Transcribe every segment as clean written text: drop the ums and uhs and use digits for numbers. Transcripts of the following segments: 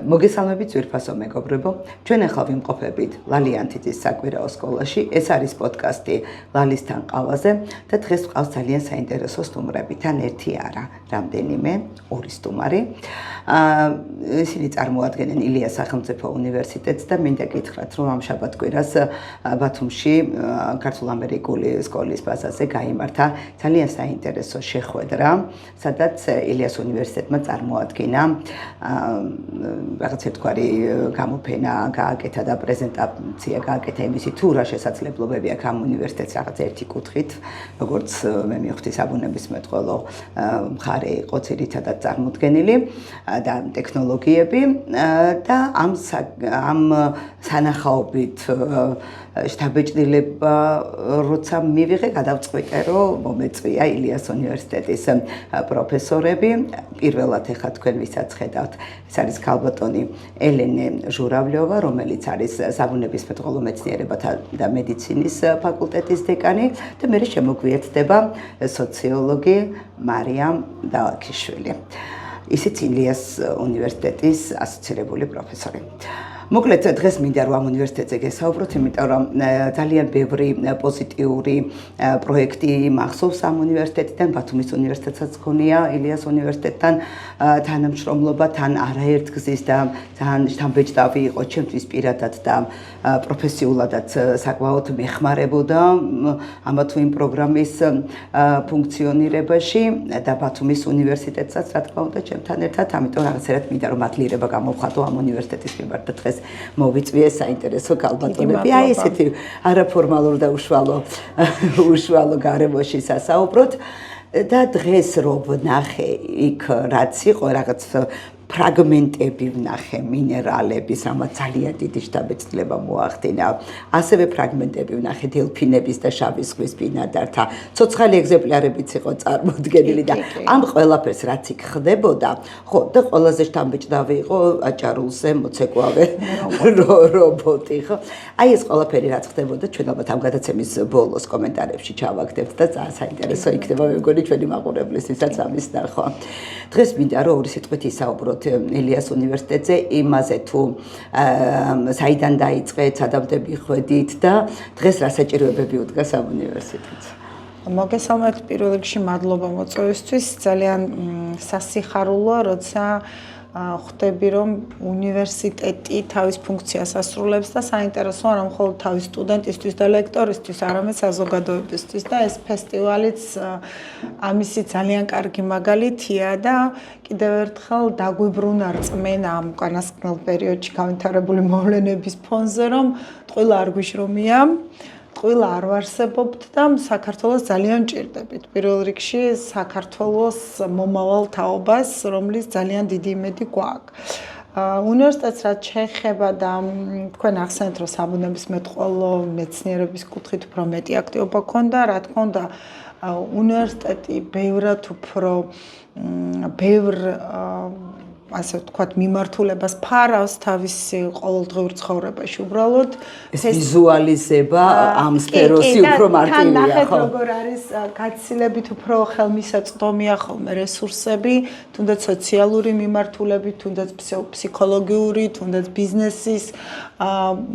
მოგესალმებით ძვირფასო მეგობრებო, ჩვენ ახლა ვიმყოფებით ლალიანთიძის საკვირაო სკოლაში. ეს არის პოდკასტი ლალისთან ყავაზე და დღეს ვყავს ძალიან საინტერესო სტუმრები, თან ერთი არა, რამდენიმე, ორი სტუმარი. ისინი წარმოადგენენ ილიას სახელმწიფო უნივერსიტეტს და მინდა გითხრათ, რომ ამ შაბათ-კვირას ბათუმში ქართულ-ამერიკული სკოლის ბაზაზე გაიმართა ძალიან საინტერესო შეხვედრა, სადაც ილიას უნივერსიტეტმა წარმოადგინა რაღაც ერთგვარი გამოფენა გააკეთა და პრეზენტაცია გააკეთა იმისი თუ რა შესაძლებლობები აქვს ამ უნივერსიტეტს რაღაც ერთი კუთხით, როგორც მე მივხვდი საბუნებისმეტყველო მხარე იყო ძირითადად წარმოდგენილი და ტექნოლოგიები და ამ სანახაობით შთაბეჭდილება როცა მივიღე, გადავწყვიტე, რომ მომეწვია ილიას უნივერსიტეტის პროფესორები. პირველად ეხლა თქვენ ვისაც ხედავთ, ეს არის ქალბატონი ელენე ჟურავლიოვა, რომელიც არის საბუნებისმეტყველო მეცნიერებათა და მედიცინის ფაკულტეტის დეკანი და მე შემოგვიერთდება სოციოლოგი მარიამ დალაქიშვილი. ისიც ილიას უნივერსიტეტის ასოცირებული პროფესორი. მოკლედ დღეს მინდა რომ ამ უნივერსიტეტზე გესაუბროთ, იმიტომ რომ ძალიან ბევრი პოზიტიური პროექტი მახსოვს ამ უნივერსიტეტიდან, ბათუმის უნივერსიტეტსაც ჰქონია ილიას უნივერსიტეტთან თანამშრომლობა, თან არაერთგზის და ძალიან შთამბეჭდავი იყო ჩემთვის პირადად და პროფესიულადაც საკმაოდ მეხმარებოდა ამა თუ იმ პროგრამის ფუნქციონირებაში და ბათუმის უნივერსიტეტსაც რა თქმა უნდა ჩემთან ერთად, ამიტომ რაღაცერად მინდა რომ მადლიერება გამოვხატო ამ უნივერსიტეტის მიმართ და დღეს მოვიწვიე საინტერესო ქალბატონები, აი ესეთი არაფორმალურ და უშუალო გარემოში სასაუბროთ და დღეს რომ ვნახე იქ რაც იყო რაღაც ფრაგმენტები ვნახე მინერალების, რამაც ძალიან დიდი შთაბეჭდილება მოახდინა. ასევე ფრაგმენტები ვნახე დელფინების და შავი ზღვის ბინადართა. ცოცხალი ეგზემპლარებიც იყო წარმოდგენილი და ამ ყველაფერს რაც იქ ხდებოდა, ხო, და ყველაზე შთაბეჭდავი იყო აჭარულზე მოცეკვავე რობოტი, ხო? აი ეს ყველაფერი რაც ხდებოდა, ჩვენ ალბათ ამ გადაცემის ბოლოს კომენტარებში ჩავაგდებთ და ძალიან საინტერესო იქნება მე მგონი ჩვენი მაყურებლისთვისაც ამის ნახვა. დღეს მინდა რომ ორი სიტყვით ისაუბროთ ილიას უნივერსიტეტზე, იმაზე თუ საიდან დაიწყეთ, სადამდე მიხვედით და დღეს რა საჭიროებები უდგას ამ უნივერსიტეტს. მოგესალმებით პირველ რიგში მადლობა მოწვევისთვის, ძალიან სასიხარულოა, როცა ხვდები რომ უნივერსიტეტი თავის ფუნქციას ასრულებს და საინტერესოა რომ მხოლოდ თავის სტუდენტისთვის და ლექტორისთვის, არამედ საზოგადოებისთვის და ეს ფესტივალიც ამისი ძალიან კარგი მაგალითია და კიდევ ერთხელ დაგვიბრუნა რწმენა ამ უკანასკნელ პერიოდში განვითარებული მოვლენების ფონზე, რომ ტყუილა არ გვიშრომია, ტყუილა არ ვარსებობთ და საქართველოს ძალიან მჭირდებით. პირველ რიგში საქართველოს მომავალ თაობას, რომლის ძალიან დიდი იმედი გვაქვს. უნივერსიტეტს რაც შეეხება და თქვენ ახსენეთ, რომ საბუნებისმეტყველო მეცნიერების კუთხით უფრო მეტი აქტივობა ქონდა, რა თქმა უნდა, უნივერსიტეტი ბევრად უფრო ბევრ ასე ვთქვათ, მიმართულებას ფარავს თავისი ყოველდღიურ ცხოვრებაში. უბრალოდ ეს ვიზუალიზება ამ სფეროსი უფრო მარტივია, ხო? ნახეთ როგორ არის გაცილებით უფრო ხელმისაწვდომია ხოლმე რესურსები, თუნდაც სოციალური მიმართულებით, თუნდაც ფსიქოლოგიური, თუნდაც ბიზნესის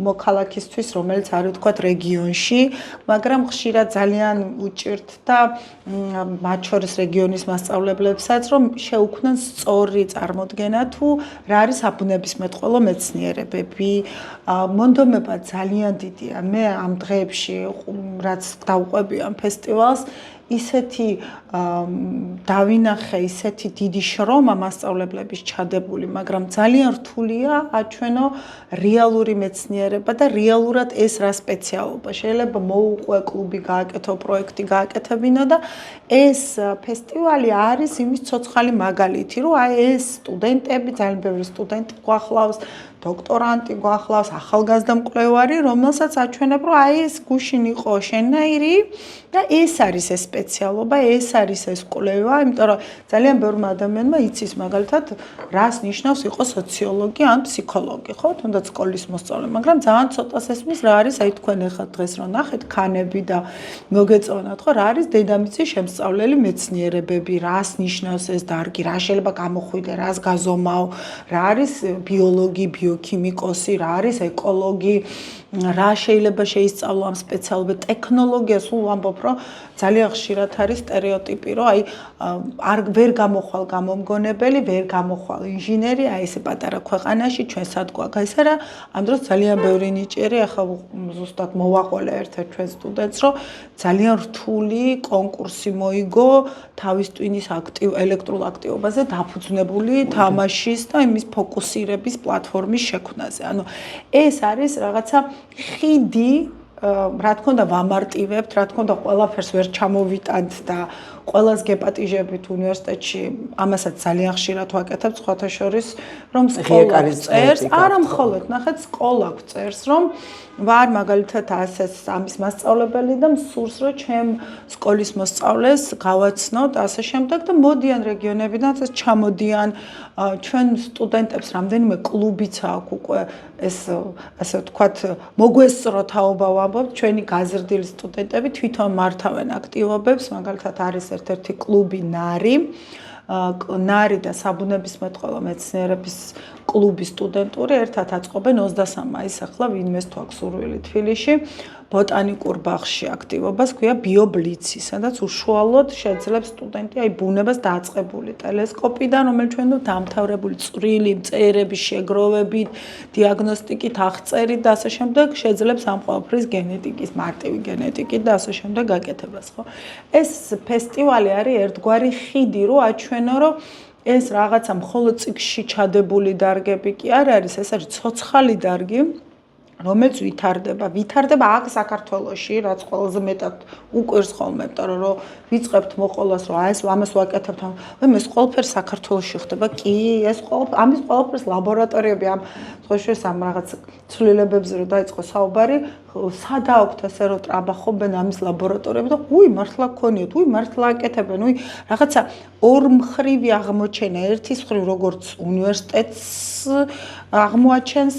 მოქალაქისთვის, რომელიც არის ვთქვათ რეგიონში, მაგრამ ხშირად ძალიან უჭირთ და მათ შორის რეგიონის მასწავლებლებსაც, რომ შეუქმნან სწორი წარმოდგენა თუ რა არის საბუნებისმეტყველო მეცნიერებები. მონდომება ძალიან დიდია. მე ამ დღეებში რაც დავყვები ამ ფესტივალს, ისეთი დავინახე, ისეთი დიდი შრომა მასწავლებლების ჩადებული, მაგრამ ძალიან რთულია აჩვენო რეალური მეცნიერება და რეალურად ეს რა სპეციალობა. შეიძლება მოუყვე კლუბი გააკეთო, პროექტი გააკეთებინო და ეს ფესტივალი არის იმის ცოცხალი მაგალითი, რომ აი ეს სტუდენტები, ძალიან ბევრი სტუდენტი გვახლავს, დოქტორანტი გვახლავს, ახალგაზრდა მკვლევარი, რომელსაც აჩვენებ, რომ აი ეს გუშინ იყო შენნაირი და ეს არის ეს სპეციალობა, ეს არის ეს კვლევა, იმიტომ რომ ძალიან ბევრმა ადამიანმა იცის მაგალითად, რას ნიშნავს იყო სოციოლოგი ან ფსიქოლოგი, ხო? თუნდაც სკოლის მოსწავლე, მაგრამ ძალიან ცოტას ესმის რა არის, აი თქვენ ახლა დღეს რომ ნახეთ ქანები და მოგეწონათ, ხო, რა არის დედამიწის შემსწავლელი მეცნიერებები, რას ნიშნავს ეს დარგი, რა შეიძლება გამოხვიდე, რას გაზომავ, რა არის ბიოლოგი, ბიოქიმიკოსი, რა არის ეკოლოგი, რა შეიძლება შეისწავლო ამ სპეციალობებს, ტექნოლოგია, სულ ვამბობ, რომ ძალიან ხშირად არის სტერეოტიპი, რომ აი ვერ გამოხვალ გამომგონებელი, ვერ გამოხვალ ინჟინერი, აი ესე პატარა ქვეყანაში ჩვენ სად გვაქვს ეს არა, ამ დროს ძალიან ბევრი ნიჭიერი, ახლა ზუსტად მოვაყოლე ერთ-ერთ ჩვენ სტუდენტს, რომ ძალიან რთული კონკურსი მოიგო თავის ტვინის ელექტრულ აქტივობაზე დაფუძნებული თამაშის და იმის ფოკუსირების პლატფორმის შექმნაზე. ანუ ეს არის რაღაცა ხიდი, რა თქმა უნდა ვამარტივებთ, რა თქმა უნდა ყველაფერს ვერ ჩამოვიტანთ და ყველას გეპატიჟებით უნივერსიტეტში, ამასაც ძალიან ხშირად ვაკეთებ, სხვათა შორის, რომ სკოლა წერს, არა მხოლოდ, ნახეთ, სკოლა წერს, რომ ვარ მაგალითად ასეც ამის მასწავლებელი და მსურს, რომ ჩემ სკოლის მოსწავლეს გავაცნოთ, ასე შემდეგ და მოდიან რეგიონებიდან, ჩამოდიან ჩვენ სტუდენტებს რამდენიმე კლუბიც აქვს უკვე ეს ასე ვთქვათ, მოგვესწრო თაობა ვამბობთ, ჩვენი გაზრდილი სტუდენტები თვითონ მართავენ აქტივობებს, მაგალითად არის ერთ-ერთი კლუბი ნარი და საბუნებისმეტყველო მეცნიერების კლუბის სტუდენტური ერთად აწყობენ 23 მაისს ახლა ვინმეს თუ აქვს სურვილი თბილისში ბოტანიკურ ბაღში აქტივობას ქვია ბიობლიცი, სადაც უშუალოდ შეძლებს სტუდენტი აი ბუნებას დაწყებული ტელესკოპიდან, რომელიც ჩვენ დამთავრებული წვრილი მწერების შეგროვებით, დიაგნოსტიკით, აღწერით და ასე შემდეგ შეძლებს ამ ყველაფრის გენეტიკის, მარტივი გენეტიკით და ასე შემდეგ გაკეთებას, ხო? ეს ფესტივალი არის ერთგვარი ხიდი, რომ აჩვენო, რომ ეს რაღაცა მხოლოდ წიგნში ჩადებული დარგები კი არ არის, ეს არის ცოცხალი დარგი, რომელიც ვითარდება აქ საქართველოში, რაც ყველაზე მეტად უკვირს ხოლმე, იმიტომ რომ ვიწყებთ მოყოლას, რომ აი ეს ამას ვაკეთებთ, ეს ყველაფერი საქართველოში ხდება, კი, ეს ამის ყველაფერს ლაბორატორიები ამ სხვაშორის ამ რაღაც ცვლილებებზე რომ დაიწყო საუბარი, სადა აქვთ ასე რომ ტრაბახობენ ამის ლაბორატორიები და მართლა გქონიათ, მართლა აკეთებენ, რაღაცა ორმხრივი აღმოჩენა, ერთის მხრივ როგორც უნივერსიტეტს აღმოაჩენს,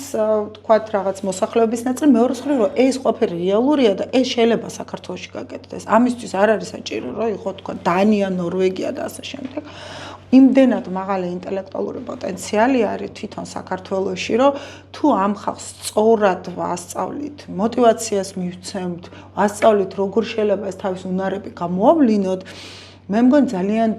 თქვათ რაღაც მოსახლეობის ნაწილი, მეორეს მხრივ რომ ეს ყველაფერი რეალურია და ეს შეიძლება საქართველოში გაკეთდეს. ამისთვის არ არის საჭირო რომ იყო თქვათ დანია, ნორვეგია და ასე შემდეგ. იმდენად მაღალი ინტელექტუალური პოტენციალი არის თვითონ საქართველოში, რომ თუ ამ ხალხს სწორად ვასწავლით, мотиваციას მივცემთ, ვასწავლით როგორ შეიძლება ეს თავის უნარები გამოავლინოთ, მე მგონი ძალიან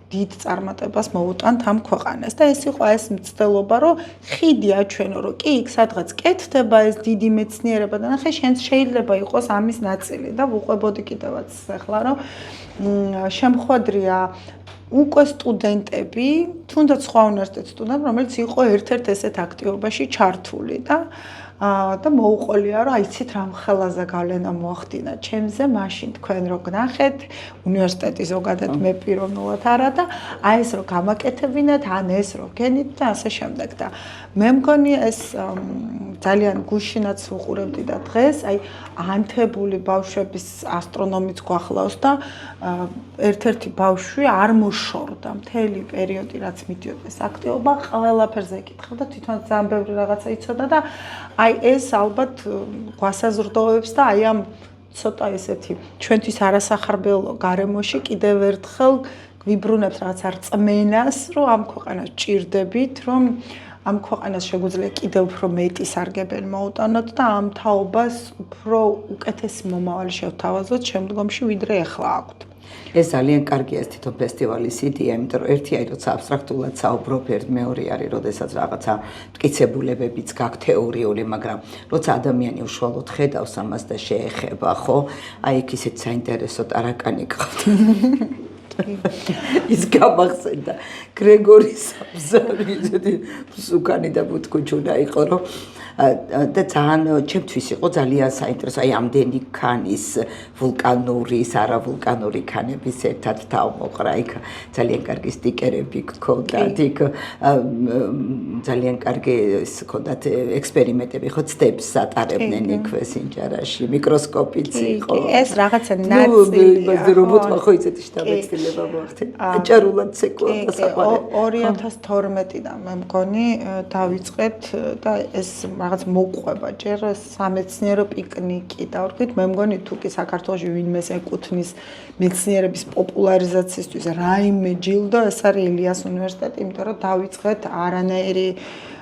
დიდ წარმატებას მოუტანთ ამ ქვეყანას და ეს იყო ეს მცდელობა, რომ ხიდი აჩვენო, რომ კი, იქ სადღაც კეთდება ეს დიდი მეცნიერება და ნახე, შენც შეიძლება იყოს ამის ნაწილი და ვუყვებოდი კიდევაც ახლა, რომ შემხვედრია უკვე სტუდენტები, თუნდაც სხვა უნივერსიტეტის სტუდენტები, რომელიც იყო ერთ-ერთ ესეთ აქტივობაში ჩართული და მოუყოლია, რომ აიცით რამ ხელაზე გავლენა მოახდინა ჩემზე, მაშინ თქვენ რო გნახეთ, უნივერსიტეტი ზოგადად მე პიროვნულად არა და აი ეს რო გამაკეთებინათ, ან ეს რო გენით და ასე შემდეგ და მე მგონი ეს ძალიან გუშინაც ვუყურებდი და დღეს აი ანთებული ბავშვების ასტრონომიც გვახლავს და ერთ-ერთი ბავშვი არ მოშორდა მთელი პერიოდი, რაც მიდიოდა ეს აქტივობა, ყველაფერზე ეკითხებდა, თვითონ ძალიან ბევრი რაღაცა იცოდა და აი ეს ალბათ გვასაზრდოებს და აი ამ ცოტა ესეთი ჩვენთვის არასახარბიელო გარემოში კიდევ ერთხელ გვიბრუნებს რაღაც რწმენას, რომ ამ ქვეყანას ჭირდებით, რომ ამ ქვეყანას შეგვიძლია კიდევ უფრო მეტი სარგებელი მოუტანოთ და ამ თაობას უფრო უკეთესი მომავალი შევთავაზოთ შემდგომში, ვიდრე ახლა აქვთ. ეს ძალიან კარგია ეს თვითონ ფესტივალის იდეა, იმიტომ რომ ერთი არის როცა აბსტრაქტულად საუბრობ, მეორე არის როდესაც რაღაცა მტკიცებულებებიც გაქვს თეორიული, მაგრამ როცა ადამიანი უშუალოდ ხედავს ამას და შეეხება, ხო? აი იქ ისეთ საინტერესო ტარაკანი გყავთ. ის გამახსენდა გრეგორი საბზარი ისეთი მსუქანი და ბუთქუჩუნა იყო რომ და ძალიან ჩემთვის იყო ძალიან საინტერესო აი ამდენი ქანის ვულკანური, არავულკანური ქანების ერთად თავმოყრა იქ ძალიან კარგი სტიკერები გქონდათ იქ ძალიან კარგი ის ჰქონდათ ექსპერიმენტები ხო ცდებს ატარებდნენ იქვე სინჯარაში მიკროსკოპიც იყო ეს რაღაცა ნაწილია რობოტმა ხო იცით შტაბეცილება მოახდინა აჭარულად ცეკვა და საყვარელი 2012-დან მე მგონი დავიწყეთ და ეს რაღაც მოყვება ჯერ სამეცნიერო პიკნიკი და ვთქვით მე მგონი თუ კი საქართველოში ვინმეს ეკუთვნის მეცნიერების პოპულარიზაციისთვის რაიმე ჯილდო ეს არის ილიას უნივერსიტეტი იმიტომ რომ დავიწყეთ არანაირი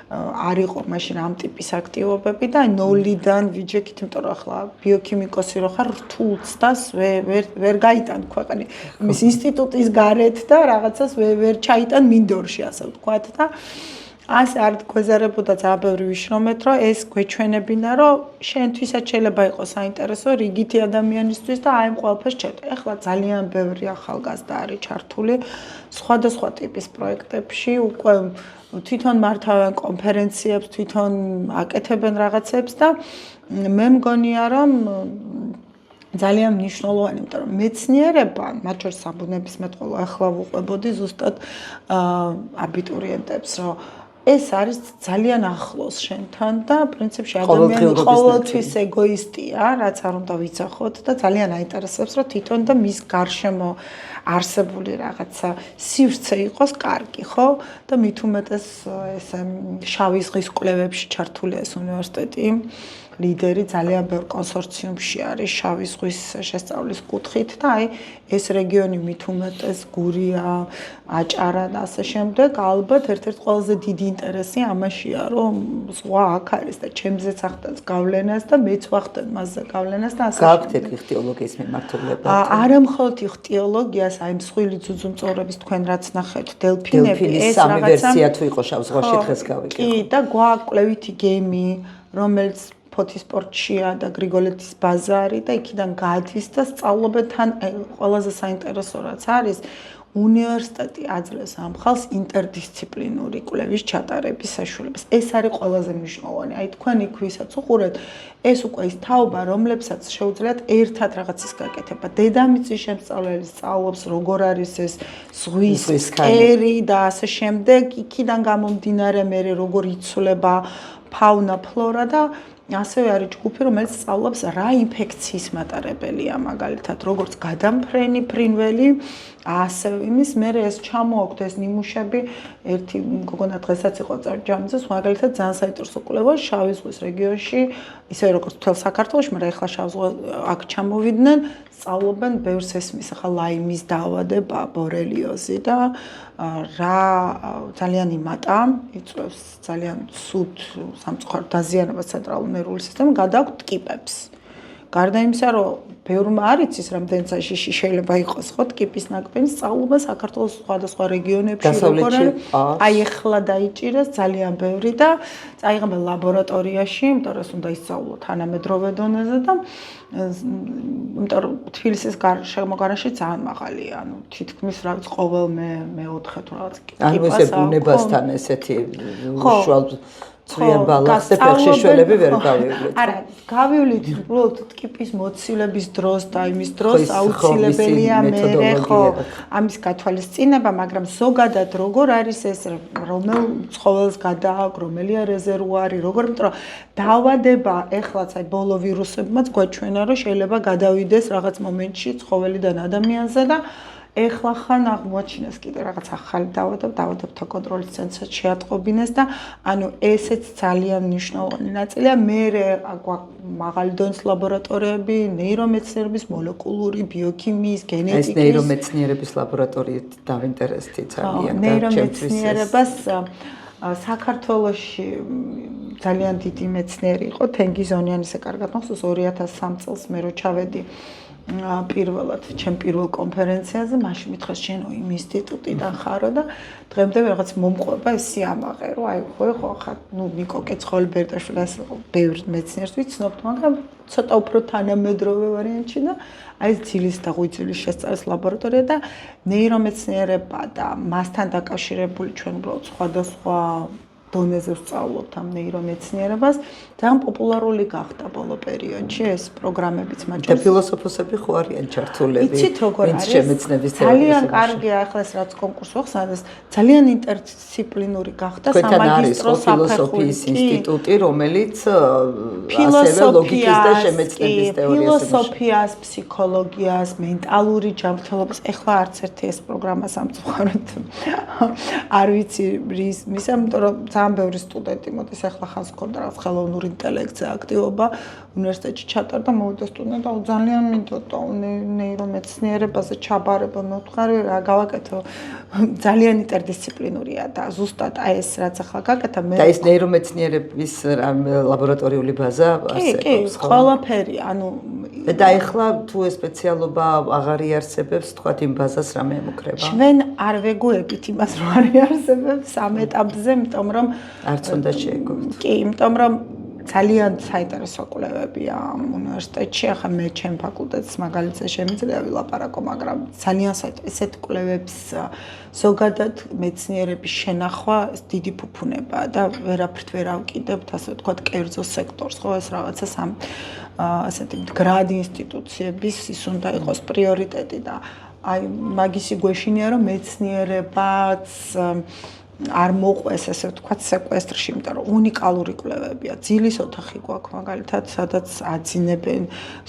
არ იყო მაშინ ამ ტიპის აქტივობები და ნოლიდან ვიჯექით იმიტომ რომ ახლა ბიოქიმიკოსი რო ხარ რთულს დას ვერ გაიტან ქვეყანი მის ინსტიტუტის გარეთ და რაღაცას ვერ ჩაიტან მინდორში ასე ვთქვათ და ასე არ გვეზარებოდა ძალიან ბევრი ვიშრომეთ, რომ ეს გვეჩვენებინა, რომ შენთვისაც შეიძლება იყოს საინტერესო რიგითი ადამიანისთვის და აი ამ ყველაფერს ჩერდე. ეხლა ძალიან ბევრი ახალგაზრდა არის ჩართული სხვადასხვა ტიპის პროექტებში, უკვე თვითონ მართავენ კონფერენციებს, თვითონ აკეთებენ რაღაცებს და მე მგონია, რომ ძალიან მნიშვნელოვანი, იმიტომ რომ მეცნიერება, მათ შორის საბუნებისმეტყველო ახლა ვუყვებოდი ზუსტად აბიტურიენტებს, რომ ეს არის ძალიან ახლოს შენთან და პრინციპში ადამიანი ყოველთვის ეგოისტია, რაც არ უნდა ვიცახოთ და ძალიან აინტერესებს, რომ თვითონ და მის გარშემო არსებული რაღაცა სივრცე იყოს კარგი, ხო? და მით უმეტეს ეს შავი ზღვის კვლევებში ჩართულია ეს უნივერსიტეტი. ლიდერი ძალიან ბევრ კონსორციუმში არის შავი ზღვის შესწავლის კუთხით და აი ეს რეგიონი მით უმეტეს გურია, აჭარა და ასე შემდეგ ალბათ ერთ-ერთი ყველაზე დიდი ინტერესი ამაშია რომ ზღვა აქ არის და ჩემზეც ახდენს გავლენას და მეც ვახდენ მასზე გავლენას და ასე გაქვთ იხტიოლოგიის მიმართულება არა მხოლოდ იხტიოლოგიას აი მსხვილი ძუძუმწოვრების თქვენ რაც ნახეთ დელფინები ეს სამი ვერსია თუ იყო შავ ზღვაში დღეს გავიგე კი და გვაქვს კვლევითი გემი რომელიც ფოთისპორტშია და გრიგოლეთის ბაზარი და იქიდან გადის და სწავლობენ თან ყველაზე საინტერესო რაც არის უნივერსიტეტი აძლევს ამ ხალხს ინტერდისციპლინური კვლევის ჩატარების საშუალებას. ეს არის ყველაზე მნიშვნელოვანი. აი თქვენ იქ ვისაც უყურეთ, ეს უკვე ის თაობა, რომლებსაც შეუძლიათ ერთად რაღაცის გაკეთება. დედამიწის შემსწავლელი სწავლობს, როგორ არის ეს ზღვის კერი და ასე შემდეგ, იქიდან გამომდინარე მე როგორ იცვლება ფაუნა, ფლორა და ასევე არის ჯგუფი, რომელიც სწავლობს რა ინფექციის მატარებელია, მაგალითად, როგორც გადამფრენი ფრინველი, ასევე იმის მერე ეს ჩამოაქვთ ეს ნიმუშები, ერთი გოგონა დღესაც იყო წერჯამზე, მაგალითად, ძალიან საინტერესო კვლევა შავი ზღვის რეგიონში, ისე როგორც მთელ საქართველოში, მაგრამ ახლა შავ ზღვა აქ ჩამოვიდნენ, სწავლობენ ბევრს ესმის, ახლა ლაიმის დაავადება, ბორელიოზი და რა ძალიან იმატა, იწვევს ძალიან ცუდ სამწუხაროდ დაზიანებას ცენტრალურ ნერვულ სისტემას, გადააქვთ ტკიპებს. გარდა იმისა, რომ ბევრმა არ იცის, რამდენი წაშიში შეიძლება იყოს ხო ტკიპის ნაკბენი, სწავლობა საქართველოს სხვადასხვა რეგიონებში, როგორ არის. აი ახლა დაიჭირეს ძალიან ბევრი და წაიღებენ ლაბორატორიაში, იმიტომ რომ უნდა ისწავლოთ თანამედროვე დონეზე და იმიტომ რომ თბილისის შემოგარენში ძალიან მაღალია, ანუ თითქმის რაღაც ყოველ მე-4 თუ რაღაც ტიპას აქვს. ანუ ესე ბუნებასთან ესეთი უშუალ ცვიან ბალანსზე ფეხში შველები ვერ გავივლეთ. არა, გავივლით უბრალოდ ტკიპის მოცილების დროს და იმის დროს აუცილებელია მე ხო ამის გათვალისწინება, მაგრამ ზოგადად როგორ არის ეს რომელ ცხოველს გადააქვს, რომელია რეზერვუარი, როგორ იმიტომ რომ დაავადება ეხლაც აი ბოლო ვირუსებმაც გვაჩვენა რომ შეიძლება გადავიდეს რაღაც მომენტში ცხოველიდან ადამიანზე და ეხლა ხან აღმოაჩინეს კიდე რაღაც ახალი დაავადებათა კონტროლის ცენტრსაც შეატყობინეს და ანუ ესეც ძალიან მნიშვნელოვანი ნაწილია. მე მაღალი დონის ლაბორატორიები, ნეირომეცნიერების, მოლეკულური ბიოქიმიის, გენეტიკის. ეს ნეირომეცნიერების ლაბორატორიით დავინტერესდი ძალიან და ნეირომეცნიერებას საქართველოში ძალიან დიდი მეცნიერი იყო თენგიზ ონიანი, ესე კარგად მახსოვს 2003 წელს მე რო ჩავედი პირველად ჩემ პირველ კონფერენციაზე, მაშინ მითხეს შენ იმ ინსტიტუტიდან ხარო და დღემდე რაღაც მომყვება ეს სიამაყე, რომ აი ხო ხარ, ნიკო კეცხოველი-ბერტაშვილის ბევრ მეცნიერს ვიცნობთ, მაგრამ ცოტა უფრო თანამედროვე ვარიანტში და აი ეს ძილის და ღვიძლის შესწავლის ლაბორატორია და ნეირომეცნიერება და მასთან დაკავშირებული ჩვენ უბრალოდ სხვადასხვა დონეზე ვსწავლობთ ამ ნეირომეცნიერებას, ძალიან პოპულარული გახდა ბოლო პერიოდში ეს პროგრამებიც მათ და ფილოსოფოსები ხო არიან ჩართულები? იცით როგორ არის? შემეცნების ძალიან კარგია ახლა ეს რაც კონკურსი ხსნას, ძალიან ინტერდისციპლინური გახდა სამაგისტრო ფილოსოფიის ინსტიტუტი, რომელიც ასევე ლოგიკის და შემეცნების თეორიას ფილოსოფიას, ფსიქოლოგიას, მენტალური ჯანმრთელობის, ახლა არც ერთი ეს პროგრამა სამწუხაროდ არ ვიცი მისა, იმიტომ რომ ძალიან ბევრი სტუდენტი მოდის ახლა ხანს მქონდა რაღაც ხელოვნური ინტელექტზე აქტივობა უნივერსიტეტში ჩატარდა მოვიდა სტუდენტი და ძალიან მინდოდა ნეირომეცნიერებაზე ჩაბარება მე ვთქვარი რა გავაკეთო ძალიან ინტერდისციპლინურია და ზუსტად აი ეს რაც ახლა გაკეთა მე და ეს ნეირომეცნიერების ლაბორატორიული ბაზა არსებობს ხო? ყველაფერი ანუ და ახლა თუ ეს სპეციალობა აღარ იარსებებს თქვათ იმ ბაზას რამე ემუქრება? ჩვენ არ ვეგუებით იმას რომ არ იარსებებს ამ ეტაპზე იმიტომ რომ არც უნდა შეეგოთ. კი, იმიტომ რომ ძალიან საინტერესო კვლევებია ამ უნივერსიტეტში. ახლა მე ჩემ ფაკულტეტს მაგალითად შემიძლია ვილაპარაკო, მაგრამ ძალიან ესეთ კვლევებს ზოგადად მეცნიერების შენახვა დიდი ფუფუნებაა და ვერაფრით ვერ ავკიდებთ, ასე ვთქვათ, კერძო სექტორს, ხო, ეს რაღაცა ასეთი მდგრადი ინსტიტუციების ის უნდა იყოს პრიორიტეტი და აი მაგისი გვეშინია რომ მეცნიერებაც არ მოყვეს ესე ვთქვათ სეკვესტრში, იმიტომ რომ უნიკალური კვლევებია. ძილის ოთახი გვაქვს მაგალითად, სადაც აძინებენ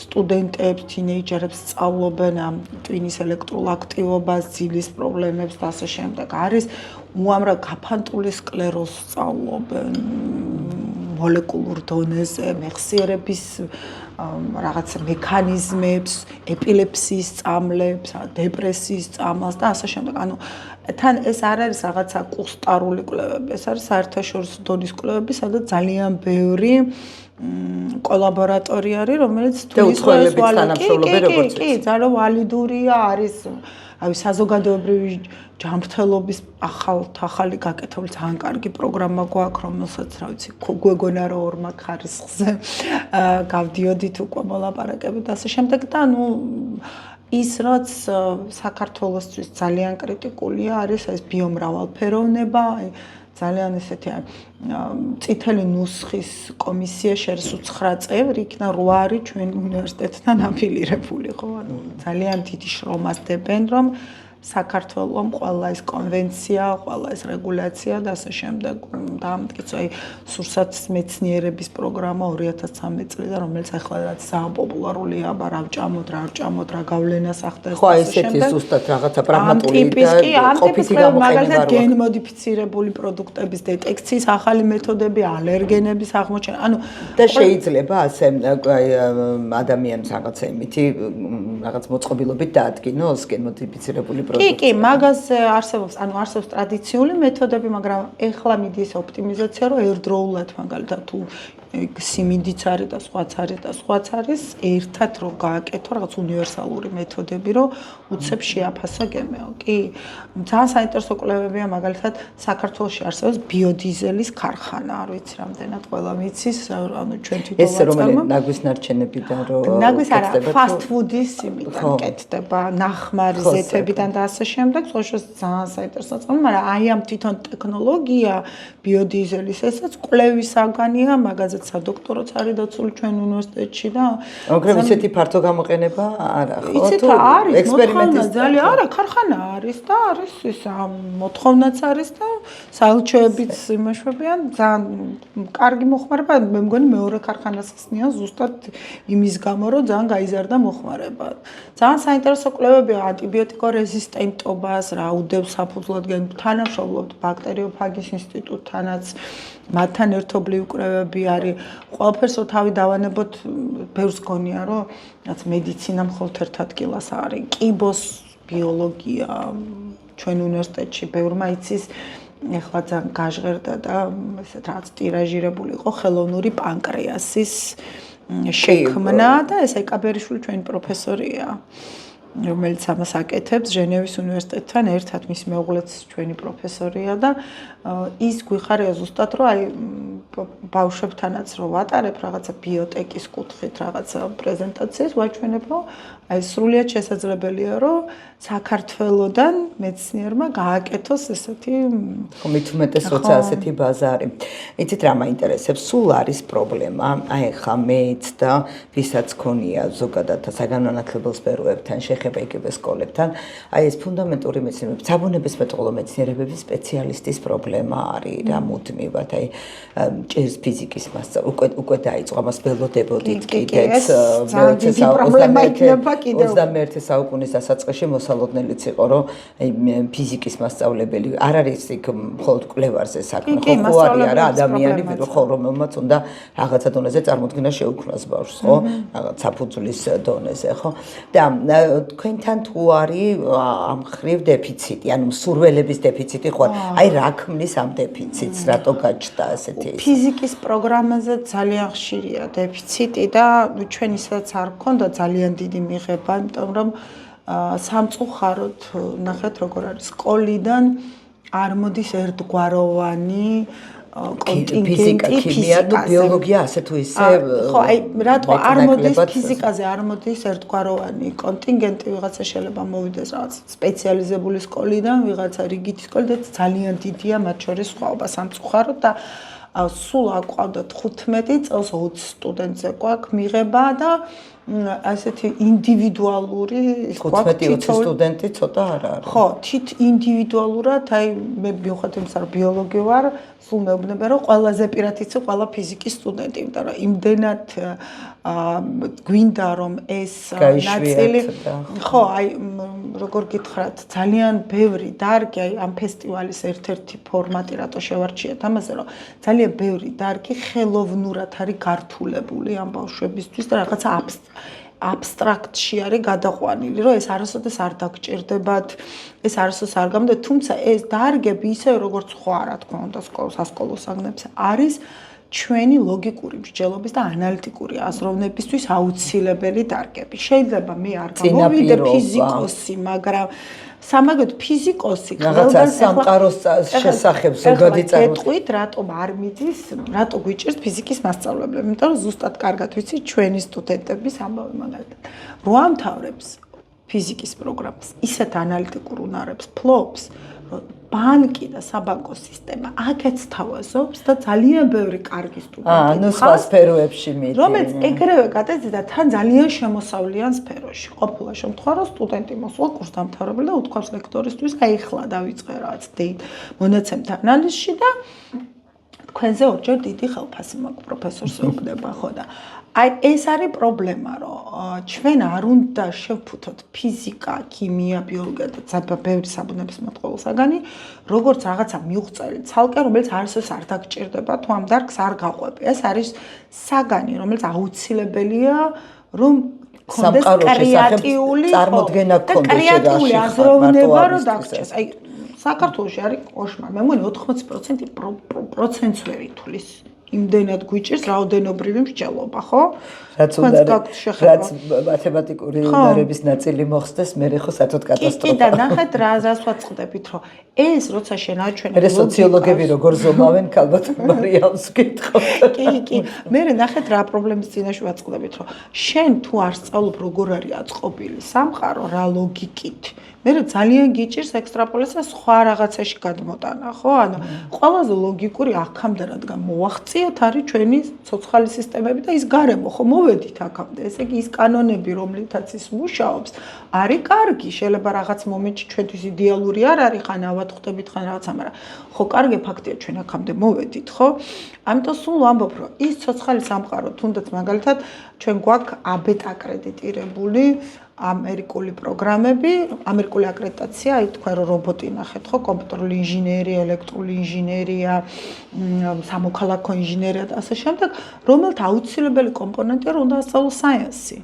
სტუდენტებს, თინეიჯერებს სწავლობენ ამ ტვინის ელექტრულ აქტივობას, ძილის პრობლემებს და ასე შემდეგ. არის უამრავ გაფანტული სკლეროზს სწავლობენ მოლეკულურ დონეზე, მეხსიერების რაღაც მექანიზმებს, ეპილეფსიის სწავლებს, დეპრესიის სწავლას და ასე შემდეგ. ანუ თან ეს არ არის რაღაცა კუსტარული კვლევები, ეს არის საერთაშორისო დონის კვლევები, სადაც ძალიან ბევრი კოლაბორატორია არის, რომელიც თულიწყვილებით თანამშრომლობენ როგორც კი, ძალიან ვალიდურია, არის აი საზოგადოებრივი ჯანმრთელობის ახალი გაკეთებული ძალიან კარგი პროგრამა გვაქვს, რომელსაც რა ვიცი, გვეგონა რომ ორმა ხარისხზე გავდიოდით უკვე მოლაპარაკებით და ასე შემდეგ და ნუ ის რაც საქართველოსთვის ძალიან კრიტიკულია არის ეს ბიომრავალფეროვნება, ძალიან ესეთი წითელი ნუსხის კომისია შეერს 9 წევრი, იქნა 8 არის ჩვენ უნივერსიტეტთან აფილირებული, ხო? ანუ ძალიან დიდი შრომას დებენ, რომ საქართველოს ყველა ეს კონვენცია, ყველა ეს რეგულაცია და ასე შემდეგ დაამტკიცა აი სურსათის მეცნიერების პროგრამა 2013 წლიდან, რომელიც ახლა რაც ძალიან პოპულარულია, რა ვჭამოთ, რა გავლენას ახდენს და ასე შემდეგ. ხო, ესეთი ზუსტად რაღაცა პრაგმატული და ყოფითი გამოყენება მაგალითად გენმოდიფიცირებული პროდუქტების დეტექციის ახალი მეთოდები, ალერგენების აღმოჩენა. ანუ და შეიძლება ასე ადამიანს რაღაცა იმითი რაღაც მოწყობილობით დაადგინოს გენმოდიფიცირებული კი, მაგაზე არსებობს ტრადიციული მეთოდები, მაგრამ ეხლა მიდის ოპტიმიზაცია, რომ ერთდროულად მაგალითად თუ სიმინდიც არის და სხვაც არის, ერთად რომ გააკეთო რაღაც უნივერსალური მეთოდები, რომ უცებ შეაფასო გემეო. კი, ძალიან საინტერესო კვლევებია, მაგალითად საქართველოში არსებობს ბიოდიზელის ქარხანა, არ ვიცი რამდენად ყველა ვიცის, ანუ ჩვენ თვითონ ეს რომელი ნაგვის ნარჩენებიდან რო ნაგვის არა, ფასტ ფუდის იმიდან კეთდება, ნახმარი ზეთებიდან და ასე შემდეგ, სწორედ ძალიან საინტერესო წყობა, მაგრამ აი ამ თვითონ ტექნოლოგია ბიოდიზელის ესაც კვლევის საგანია, მაგაზეც სადოქტოროც არის დაცული ჩვენ უნივერსიტეტში და მაგრამ ისეთი ფართო გამოყენება არა ხო? იცით რა არის? ექსპერიმენტის ძალიან არა, ქარხანა არის და არის ის მოთხოვნაც არის და საელჩოებიც იმაშვებიან, ძალიან კარგი მოხმარება, მე მგონი მეორე ქარხანას ხსნიან ზუსტად იმის გამო, რომ ძალიან გაიზარდა მოხმარება. ძალიან საინტერესო კვლევებია ანტიბიოტიკორეზისტენტობას, რა უდევს საფუძვლად თანამშრომლობთ ბაქტერიოფაგის ინსტიტუტთანაც, მათთან ერთობლივი კვლევები არის. ყველაფერს რო თავი დავანებოთ, ბევრს გონია, რომ რაც მედიცინა მხოლოდ ერთ ადგილას არის. კიბოს ბიოლოგია ჩვენ უნივერსიტეტში ბევრმა იცის, ეხლა ძალიან გაჟღერდა და ესეთ რაც ტირაჟირებული იყო ხელოვნური პანკრეასის შექმნა და ეს ეკაბერიშვილი ჩვენი პროფესორია, რომელიც ამას აკეთებს ჟენევის უნივერსიტეტთან ერთად, მის მეუღლეც ჩვენი პროფესორია და ის გვიხარია ზუსტად რომ აი ბავშვებთანაც რომ ვატარებ რაღაცა ბიოტეკის კუთხით რაღაცა პრეზენტაციას ვაჩვენებ რომ აი სრულიად შესაძლებელია რომ საქართველოდან მეცნიერმა გააკეთოს ესეთი მით უმეტეს როცა ასეთი ბაზარი. იცით რა მაინტერესებს? სულ არის პრობლემა, აი ხა მეც და ვისაც ქონია ზოგადად საგანმანათლებლო სფეროებთან შეხება იგივე სკოლებთან, აი ეს ფუნდამენტური მეცნიერების, საბუნებისმეტყველო მეცნიერებების სპეციალისტის პრობლემა არის რა მუდმივად, აი ჭირს ფიზიკის მასწავლა, უკვე დაიწყო ამას ველოდებოდით კიდეც მე-21 საუკუნის დასაწყისში მოსალოდნელიც იყო რომ ფიზიკის მასწავლებელი არ არის იქ მხოლოდ კვლევარზე საქმე, ხო არის არა ადამიანი, ხო რომელმაც უნდა რაღაცა დონეზე წარმოქმნა შეუქმნას ბავშვს, ხო? რაღაც საფუძვლის დონეზე, ხო? და თქვენთან თუ არის ამ ხრივ დეფიციტი, ანუ მსურველების დეფიციტი ხო? აი რა ქმნის ამ დეფიციტს, რატო გაჩნდა ასეთი? ფიზიკის პროგრამაზე ძალიან ხშირია დეფიციტი და ჩვენ ისაც არ გქონდა ძალიან დიდი მიღება, იმიტომ რომ სამწუხაროდ ნახეთ როგორ არის სკოლიდან არ მოდის ერთგვაროვანი კონტინგენტი ფიზიკა, ბიოლოგია ასე თუ ისე ხო აი რატო არ მოდის ფიზიკაზე არ მოდის ერთგვაროვანი კონტინგენტი ვიღაცა შეიძლება მოვიდეს რაღაც სპეციალიზებული სკოლიდან ვიღაცა რიგითი სკოლიდან ძალიან დიდია მათ შორის სხვაობა სამწუხაროდ და სულ აყვავდათ 15 წელს 20 სტუდენტზე გვაქვს მიღება და ასეთი ინდივიდუალური ის გვაქვს 15-20 სტუდენტი ცოტა არ არის. ხო, თვით ინდივიდუალურად, აი მე მივხვდეთ იმის რომ ბიოლოგი ვარ, სულ მეუბნება რომ ყველაზე პირად იცი ყველა ფიზიკის სტუდენტი, იმიტომ რომ იმდენად გვინდა რომ ეს ნაწილი ხო, აი როგორ გითხრათ, ძალიან ბევრი დარგი, აი ამ ფესტივალის ერთ-ერთი ფორმატი რატო შევარჩიეთ ამაზე, რომ ძალიან ბევრი დარგი ხელოვნურად არის გართულებული ამ ბავშვებისთვის და რაღაცა აბსტრაქტში არის გადაყვანილი, რომ ეს არასოდეს არ დაგჭირდებათ, ეს არასოდეს არ გამოდეთ, თუმცა ეს დარგები ისე როგორც სხვა რა თქმა უნდა სასკოლო საგნებზე არის ჩვენი ლოგიკური მსჯელობის და ანალიტიკური აზროვნებისთვის აუცილებელი დარგები. შეიძლება მე არ გამოვიდე ფიზიკოსი, მაგრამ სამაგოდ ფიზიკოსი რაღაცა სამყაროს შესახებ ზოგადი წარმოდგენით რატომ არ მიდის, რატო გვიჭირს ფიზიკის მასწავლებლები? იმიტომ რომ ზუსტად კარგად ვიცი ჩვენი სტუდენტების ამბავი მაგალითად. რო ამთავრებს ფიზიკის პროგრამას, ისეთ ანალიტიკურ უნარებს ფლობს, რომ ბანკი და საბანკო სისტემა აქაც თავაზობს და ძალიან ბევრი კარგი სტუდენტი ნუ სხვა სფეროებში მიდის. რომელიც ეგრევე გადაძიდა თან ძალიან შემოსავლიან სფეროში. ყოფილა შემთხვევა, რომ სტუდენტი მოსულა კურსდამთავრებელი და უთქვამს ლექტორისთვის, აი ახლა დავიწყე რაღაც მონაცემთა ანალიზში და თქვენზე ორჯერ დიდი ხელფასი მაქვს პროფესორს ეუბნება, ხო და აი ეს არის პრობლემა, რომ ჩვენ არ უნდა შევფუთოთ ფიზიკა, ქიმია, ბიოლოგია და ბევრი საბუნებისმეტყველო საგანი, როგორც რაღაცა მიუღწევი ცალკე, რომელიც არასოდეს არ დაგჭირდება, თუ ამ დარგს არ გაყვები. ეს არის საგანი, რომელიც აუცილებელია, რომ კონდეს კრეატიული წარმოდგენა გქონდეს კრეატიული აზროვნება, რომ დაგჭირდეს. აი საქართველოში არის კოშმარი. მე მგონი 80% პროცენტს ვერ ითვლის. იმდენად გვიჭირს რაოდენობრივი მსჯელობა, ხო? რაც მათემატიკური უნარების ნაწილი მოხსდეს, მე ხო საერთოდ კატასტროფა. კი და ნახეთ რას ვაწყდებით, რომ ეს როცა შენ აჩვენებ მე სოციოლოგები როგორ ზომავენ, ალბათ მარიამს გითხოთ. კი. მე ნახეთ რა პრობლემის წინაშე ვაწყდებით, რომ შენ თუ არ სწავლობ როგორ არის აწყობილი სამყარო რა ლოგიკით, მე ძალიან გიჭირს ექსტრაპოლაცია სხვა რაღაცაში გადმოტანა, ხო? ანუ ყველაზე ლოგიკური აქამდე რადგან მოაღწიოთ არის ჩვენი ცოცხალი სისტემები და ის გარემო, ხო, მოვედით აქამდე. ესე იგი ის კანონები, რომლითაც ის მუშაობს, არის კარგი. შეიძლება რაღაც მომენტში ჩვენთვის იდეალური არ არის, ხან ავატყდებით, ხან რაღაცა, მაგრამ ხო, კარგი ფაქტია ჩვენ აქამდე მოვედით, ხო? ამიტომ სულ ვამბობ, რომ ის ცოცხალი სამყარო, თუნდაც მაგალითად ჩვენ გვაქვს აბეტ აკრედიტირებული ამერიკული პროგრამები, ამერიკული აკრედიტაცია, აი თქვენ რომ რობოტი ნახეთ, ხო, კომპიუტერული ინჟინერია, ელექტრული ინჟინერია, სამოქალაქო ინჟინერია და ასე შემდეგ, რომელთა აუცილებელი კომპონენტია რომ უნდა ასწავლო საინსი.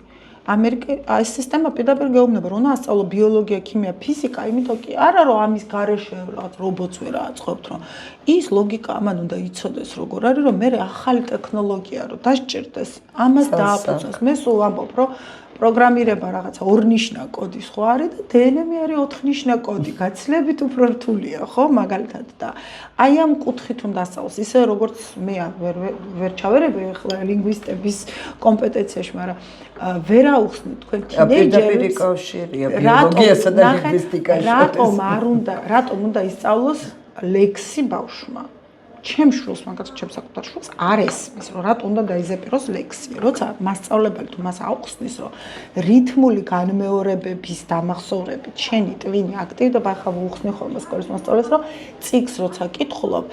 ეს სისტემა პირდაპირ გეუბნება, რომ უნდა ასწავლო ბიოლოგია, ქიმია, ფიზიკა, იმიტომ კი არა რომ ამის გარეშე რაღაც რობოტს ვერ აწყობთ, რომ ის ლოგიკა ამან უნდა იცოდეს როგორ არის, რომ მე ახალი ტექნოლოგია რომ დასჭირდეს, ამას დააფუძნოს. მე სულ ვამბობ, რომ პროგრამირება რაღაცა ორნიშნა კოდი ხო არის და DNM-ი არის ოთხნიშნა კოდი, გაცილებით უფრო რთულია, ხო, მაგალითად და აი ამ კუთხით უნდა ასწავლოს, ისე როგორც მე ვერ ჩავერები ახლა ლინგვისტების კომპეტენციაში, მაგრამ ვერ აუხსნით თქვენ თინეიჯერებს. პირდაპირი კავშირია ბიოლოგიასა და ლინგვისტიკაში. რატომ უნდა ისწავლოს ლექსი ბავშვმა? ჩემს შვილს, მაგალითად, ჩემს საკუთარ შვილს არ ესმის, რომ რატომ უნდა დაიზეპიროს ლექსი. როცა მასწავლებელი თუ მას აუხსნის, რომ რითმული განმეორებების დამახსოვრებით შენი ტვინი აქტივდება, ახლა ვუხსნი ხოლმე სკოლის მასწავლებლებს, რომ წიგს როცა კითხულობ,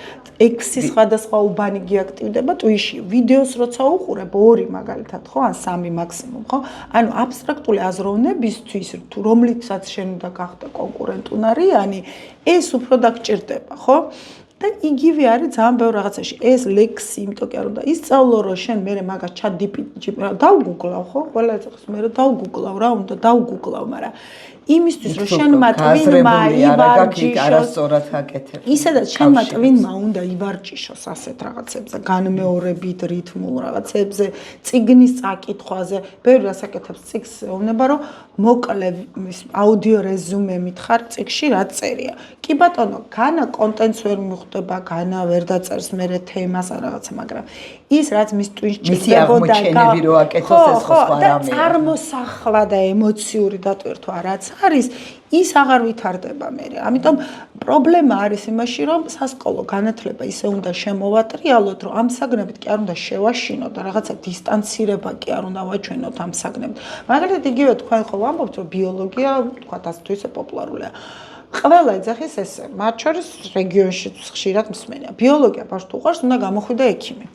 6 სხვადასხვა უბანი გიაქტივდება ტვიში. ვიდეოს როცა უყურებ 2 მაგალითად, ხო, ან 3 მაქსიმუმ, ხო? ანუ აბსტრაქტული აზროვნებისთვის, თუ რომლითაც შენ უნდა გახდე კონკურენტუნარიანი, ეს უფრო დაგჭირდება, ხო? და იგივე არის ძალიან ბევრ რაღაცაში. ეს ლექსი, იმიტომ კი არ უნდა ისწავლო, რომ შენ მერე მაგას ChatGPT-ში დავგუგლავ, ხო? ყველა ეცახს მე დავგუგლავ, რა უნდა დავგუგლავ, მაგრამ იმისთვის რომ შენმა ტვინმა ივარჯიშოს, ისედაც შენმა ტვინმა უნდა ივარჯიშოს ასეთ რაღაცებზე, განმეორებით, რითმულ რაღაცებზე, წიგნის წაკითხვაზე, ბევრი რასაკეთებს წიგს ეუბნება, რომ მოკლე აუდიო რეზუმე მითხარ წიგში რა წერია. კი ბატონო, განა კონტენტს ვერ მიხვდება, განა ვერ დაწერს მერე თემას ან რაღაცა, მაგრამ ის რაც მის ტვინში ჭირდებოდა აღმოჩენები რო აკეთოს ეს ხო სხვა რამეა. წარმოსახვა და ემოციური დატვირთვა რაც არის, ის აღარ ვითარდება მერე. ამიტომ პრობლემა არის იმაში, რომ სასკოლო განათლება ისე უნდა შემოვატრიალოთ, რომ ამ საგნებით კი არ უნდა შევაშინოთ და რაღაცა დისტანცირება კი არ უნდა ვაჩვენოთ ამ საგნებით. მაგალითად, იგივე თქვენ ხო ვამბობთ, რომ ბიოლოგია, თქვათ ასე თუ ისე პოპულარულია. ყველა ეძახის ესე, მათ შორის რეგიონში ხშირად მსმენია. ბიოლოგია ბავშვს უყვარს, უნდა გამოხვიდე ექიმი.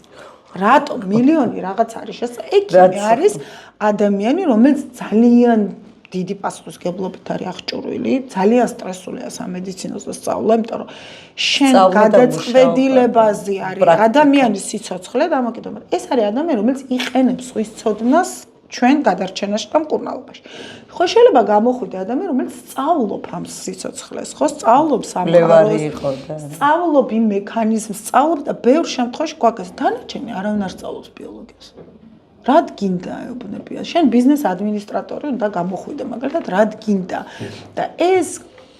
რატომ მილიონი რაღაც არის შესაძლებელი? ექიმი არის ადამიანი, რომელიც ძალიან დიდი პასუხისმგებლობით არის აღჭურვილი, ძალიან სტრესულია სამედიცინო სწავლა, იმიტომ რომ შენ გადაწყვეტილებაზე არის ადამიანის სიცოცხლე და ამიტომ ეს არის ადამიანი, რომელიც იყენებს სხვის ცოდნას ჩვენ გადარჩენაში და მკურნალობაში. ხო შეიძლება გამოხვიდე ადამიანი, რომელიც სწავლობ ამ სიცოცხლეს, ხო, სწავლობ სამყაროს, სწავლობ იმ მექანიზმს, სწავლობ და ბევრ შემთხვევაში გვაგას დანარჩენი არავინ არ სწავლობს ბიოლოგიას. რად გინდა ეუბნებია? შენ ბიზნეს ადმინისტრატორი უნდა გამოხვიდე, მაგალითად, რად გინდა? და ეს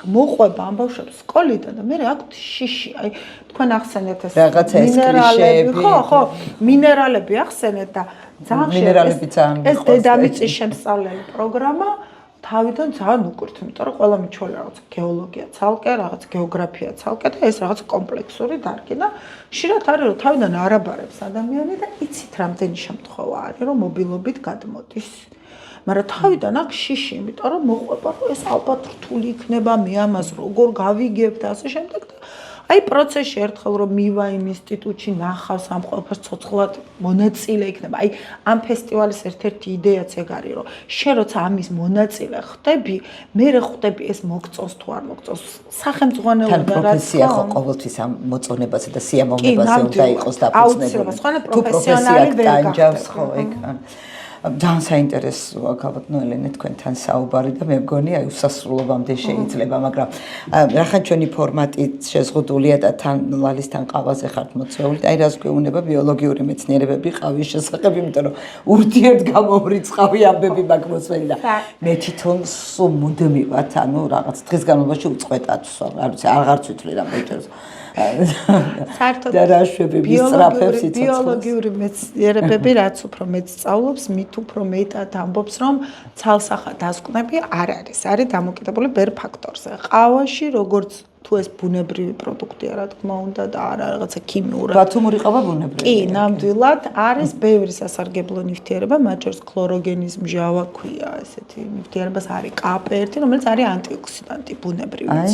მოყვება ამ ბავშვებს სკოლიდან და მე აქვთ შიში. აი, თქვენ ახსენეთ ეს მინერალები, ხო, მინერალები ახსენეთ და ძალიან ეს დედამიწის შემსწავლელი პროგრამა თავიდან ძალიან უკურთ, იმიტომ რომ ყველა მიჩვეულა რაღაც გეოლოგია ცალკე, რაღაც გეოგრაფია ცალკე და ეს რაღაც კომპლექსური დარგი და ხშირად არის რომ თავიდან არაბარებს ადამიანი და იცით რამდენი შემთხვევა არის რომ მობილობით გადმოდის. მაგრამ თავიდან აქ შიში, იმიტომ რომ მოყვება რომ ეს ალბათ რთული იქნება, მე ამას როგორ გავიგებ და ასე შემდეგ და აი პროცესში ერთხელ რომ მივა იმ ინსტიტუტში ნახავს ამ ყველაფერს ცოცხლად მონაწილე იქნება. აი ამ ფესტივალის ერთ-ერთი იდეაც ეგ არის რომ შენ როცა ამის მონაწილე ხდები, მე ხვდები ეს მოგწონს თუ არ მოგწონს. სახელმძღვანელო და რაც პროფესია ხო ყოველთვის ამ მოწონებაზე და სიამოვნებაზე უნდა იყოს დაფუძნებული. თუ პროფესიონალი ვერ განჯავს ხო ეგ ძალიან საინტერესოა ალბათ ნოელენე თქვენთან საუბარი და მე მგონი აი უსასრულობამდე შეიძლება, მაგრამ რახან ჩვენი ფორმატით შეზღუდულია და თან ლალისთან ყავაზე ხართ მოწვეული, აი რას გვეუბნება ბიოლოგიური მეცნიერებები ყავის შესახებ, იმიტომ რომ ურთიერთგამომრიცხავი ამბები მაქვს მოსველი და მე თვითონ სულ მუდმივად, ანუ რაღაც დღის განმავლობაში უწყვეტად ვსვამ, არ ვიცი, აღარც ვითვლი რამბეჭერს. საერთოდ ბიოლოგიური მეცნიერებები რაც უფრო მეც სწავლობს, მით უფრო მეტად ამბობს, რომ ცალსახა დასკვნები არ არის. არის დამოკიდებული ბევრ ფაქტორზე. ყავაში როგორც თუ ეს ბუნებრივი პროდუქტია, რა თქმა უნდა და არა რაღაცა ქიმიურად. ბათუმური ყავა ბუნებრივია. კი, ნამდვილად არის ბევრი სასარგებლო ნივთიერება, მათ შორის ქლოროგენის მჟავა ქვია, ესეთი ნივთიერებას არის K1, რომელიც არის ანტიოქსიდანტი ბუნებრივიც.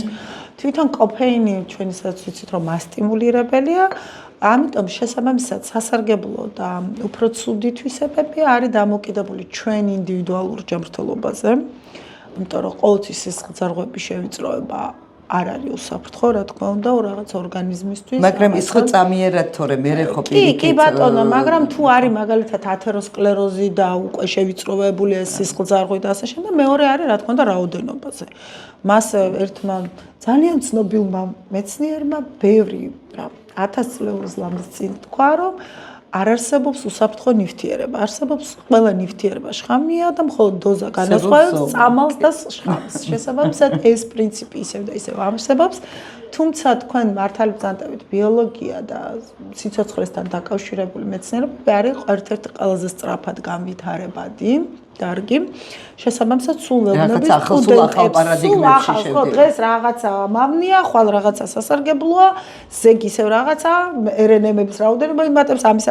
თვითონ კოფეინი ჩვენისაც ვიცით რომ მასტიმულირებელია, ამიტომ შესაბამისად სასარგებლო და უფრო ცუდი თვისებები არის დამოკიდებული ჩვენ ინდივიდუალურ ჯანმრთელობაზე. იმიტომ რომ ყოველთვის ეს გზარღვები შევიწროება არ არის უსაფრთხო, რა თქმა უნდა, რაღაც ორგანიზმისთვის. მაგრამ ის ხო წამიერად თორე მე ხო კი ბატონო, მაგრამ თუ არის მაგალითად ათეროსკლეროზი და უკვე შევიწროვებულია სისხლძარღვი და ასე შემდეგ, მეორე არის რა თქმა უნდა რაოდენობაზე. მას ერთმა ძალიან ცნობილმა მეცნიერმა ბევრი 1000 წლების ლამაზ წინ თქვა, რომ არ არსებობს უსაფრთხო ნივთიერება. არსებობს ყველა ნივთიერება შხამია და მხოლოდ დოზა განასხვავებს წამალს და შხამს. შესაბამისად ეს პრინციპი ისევ და ისევ არსებობს. თუმცა თქვენ მართალი ბრძანებით ბიოლოგია და სიცოცხლესთან დაკავშირებული მეცნიერება არის ერთ-ერთი ყველაზე სწრაფად განვითარებადი დარგი. შესაბამისად სულ ეუბნები სტუდენტებს. ხო, დღეს რაღაცა მავნია, ხვალ რაღაცა სასარგებლოა, ზეგ ისევ რაღაცა RNA-ების რაოდენობა იმატებს ამის.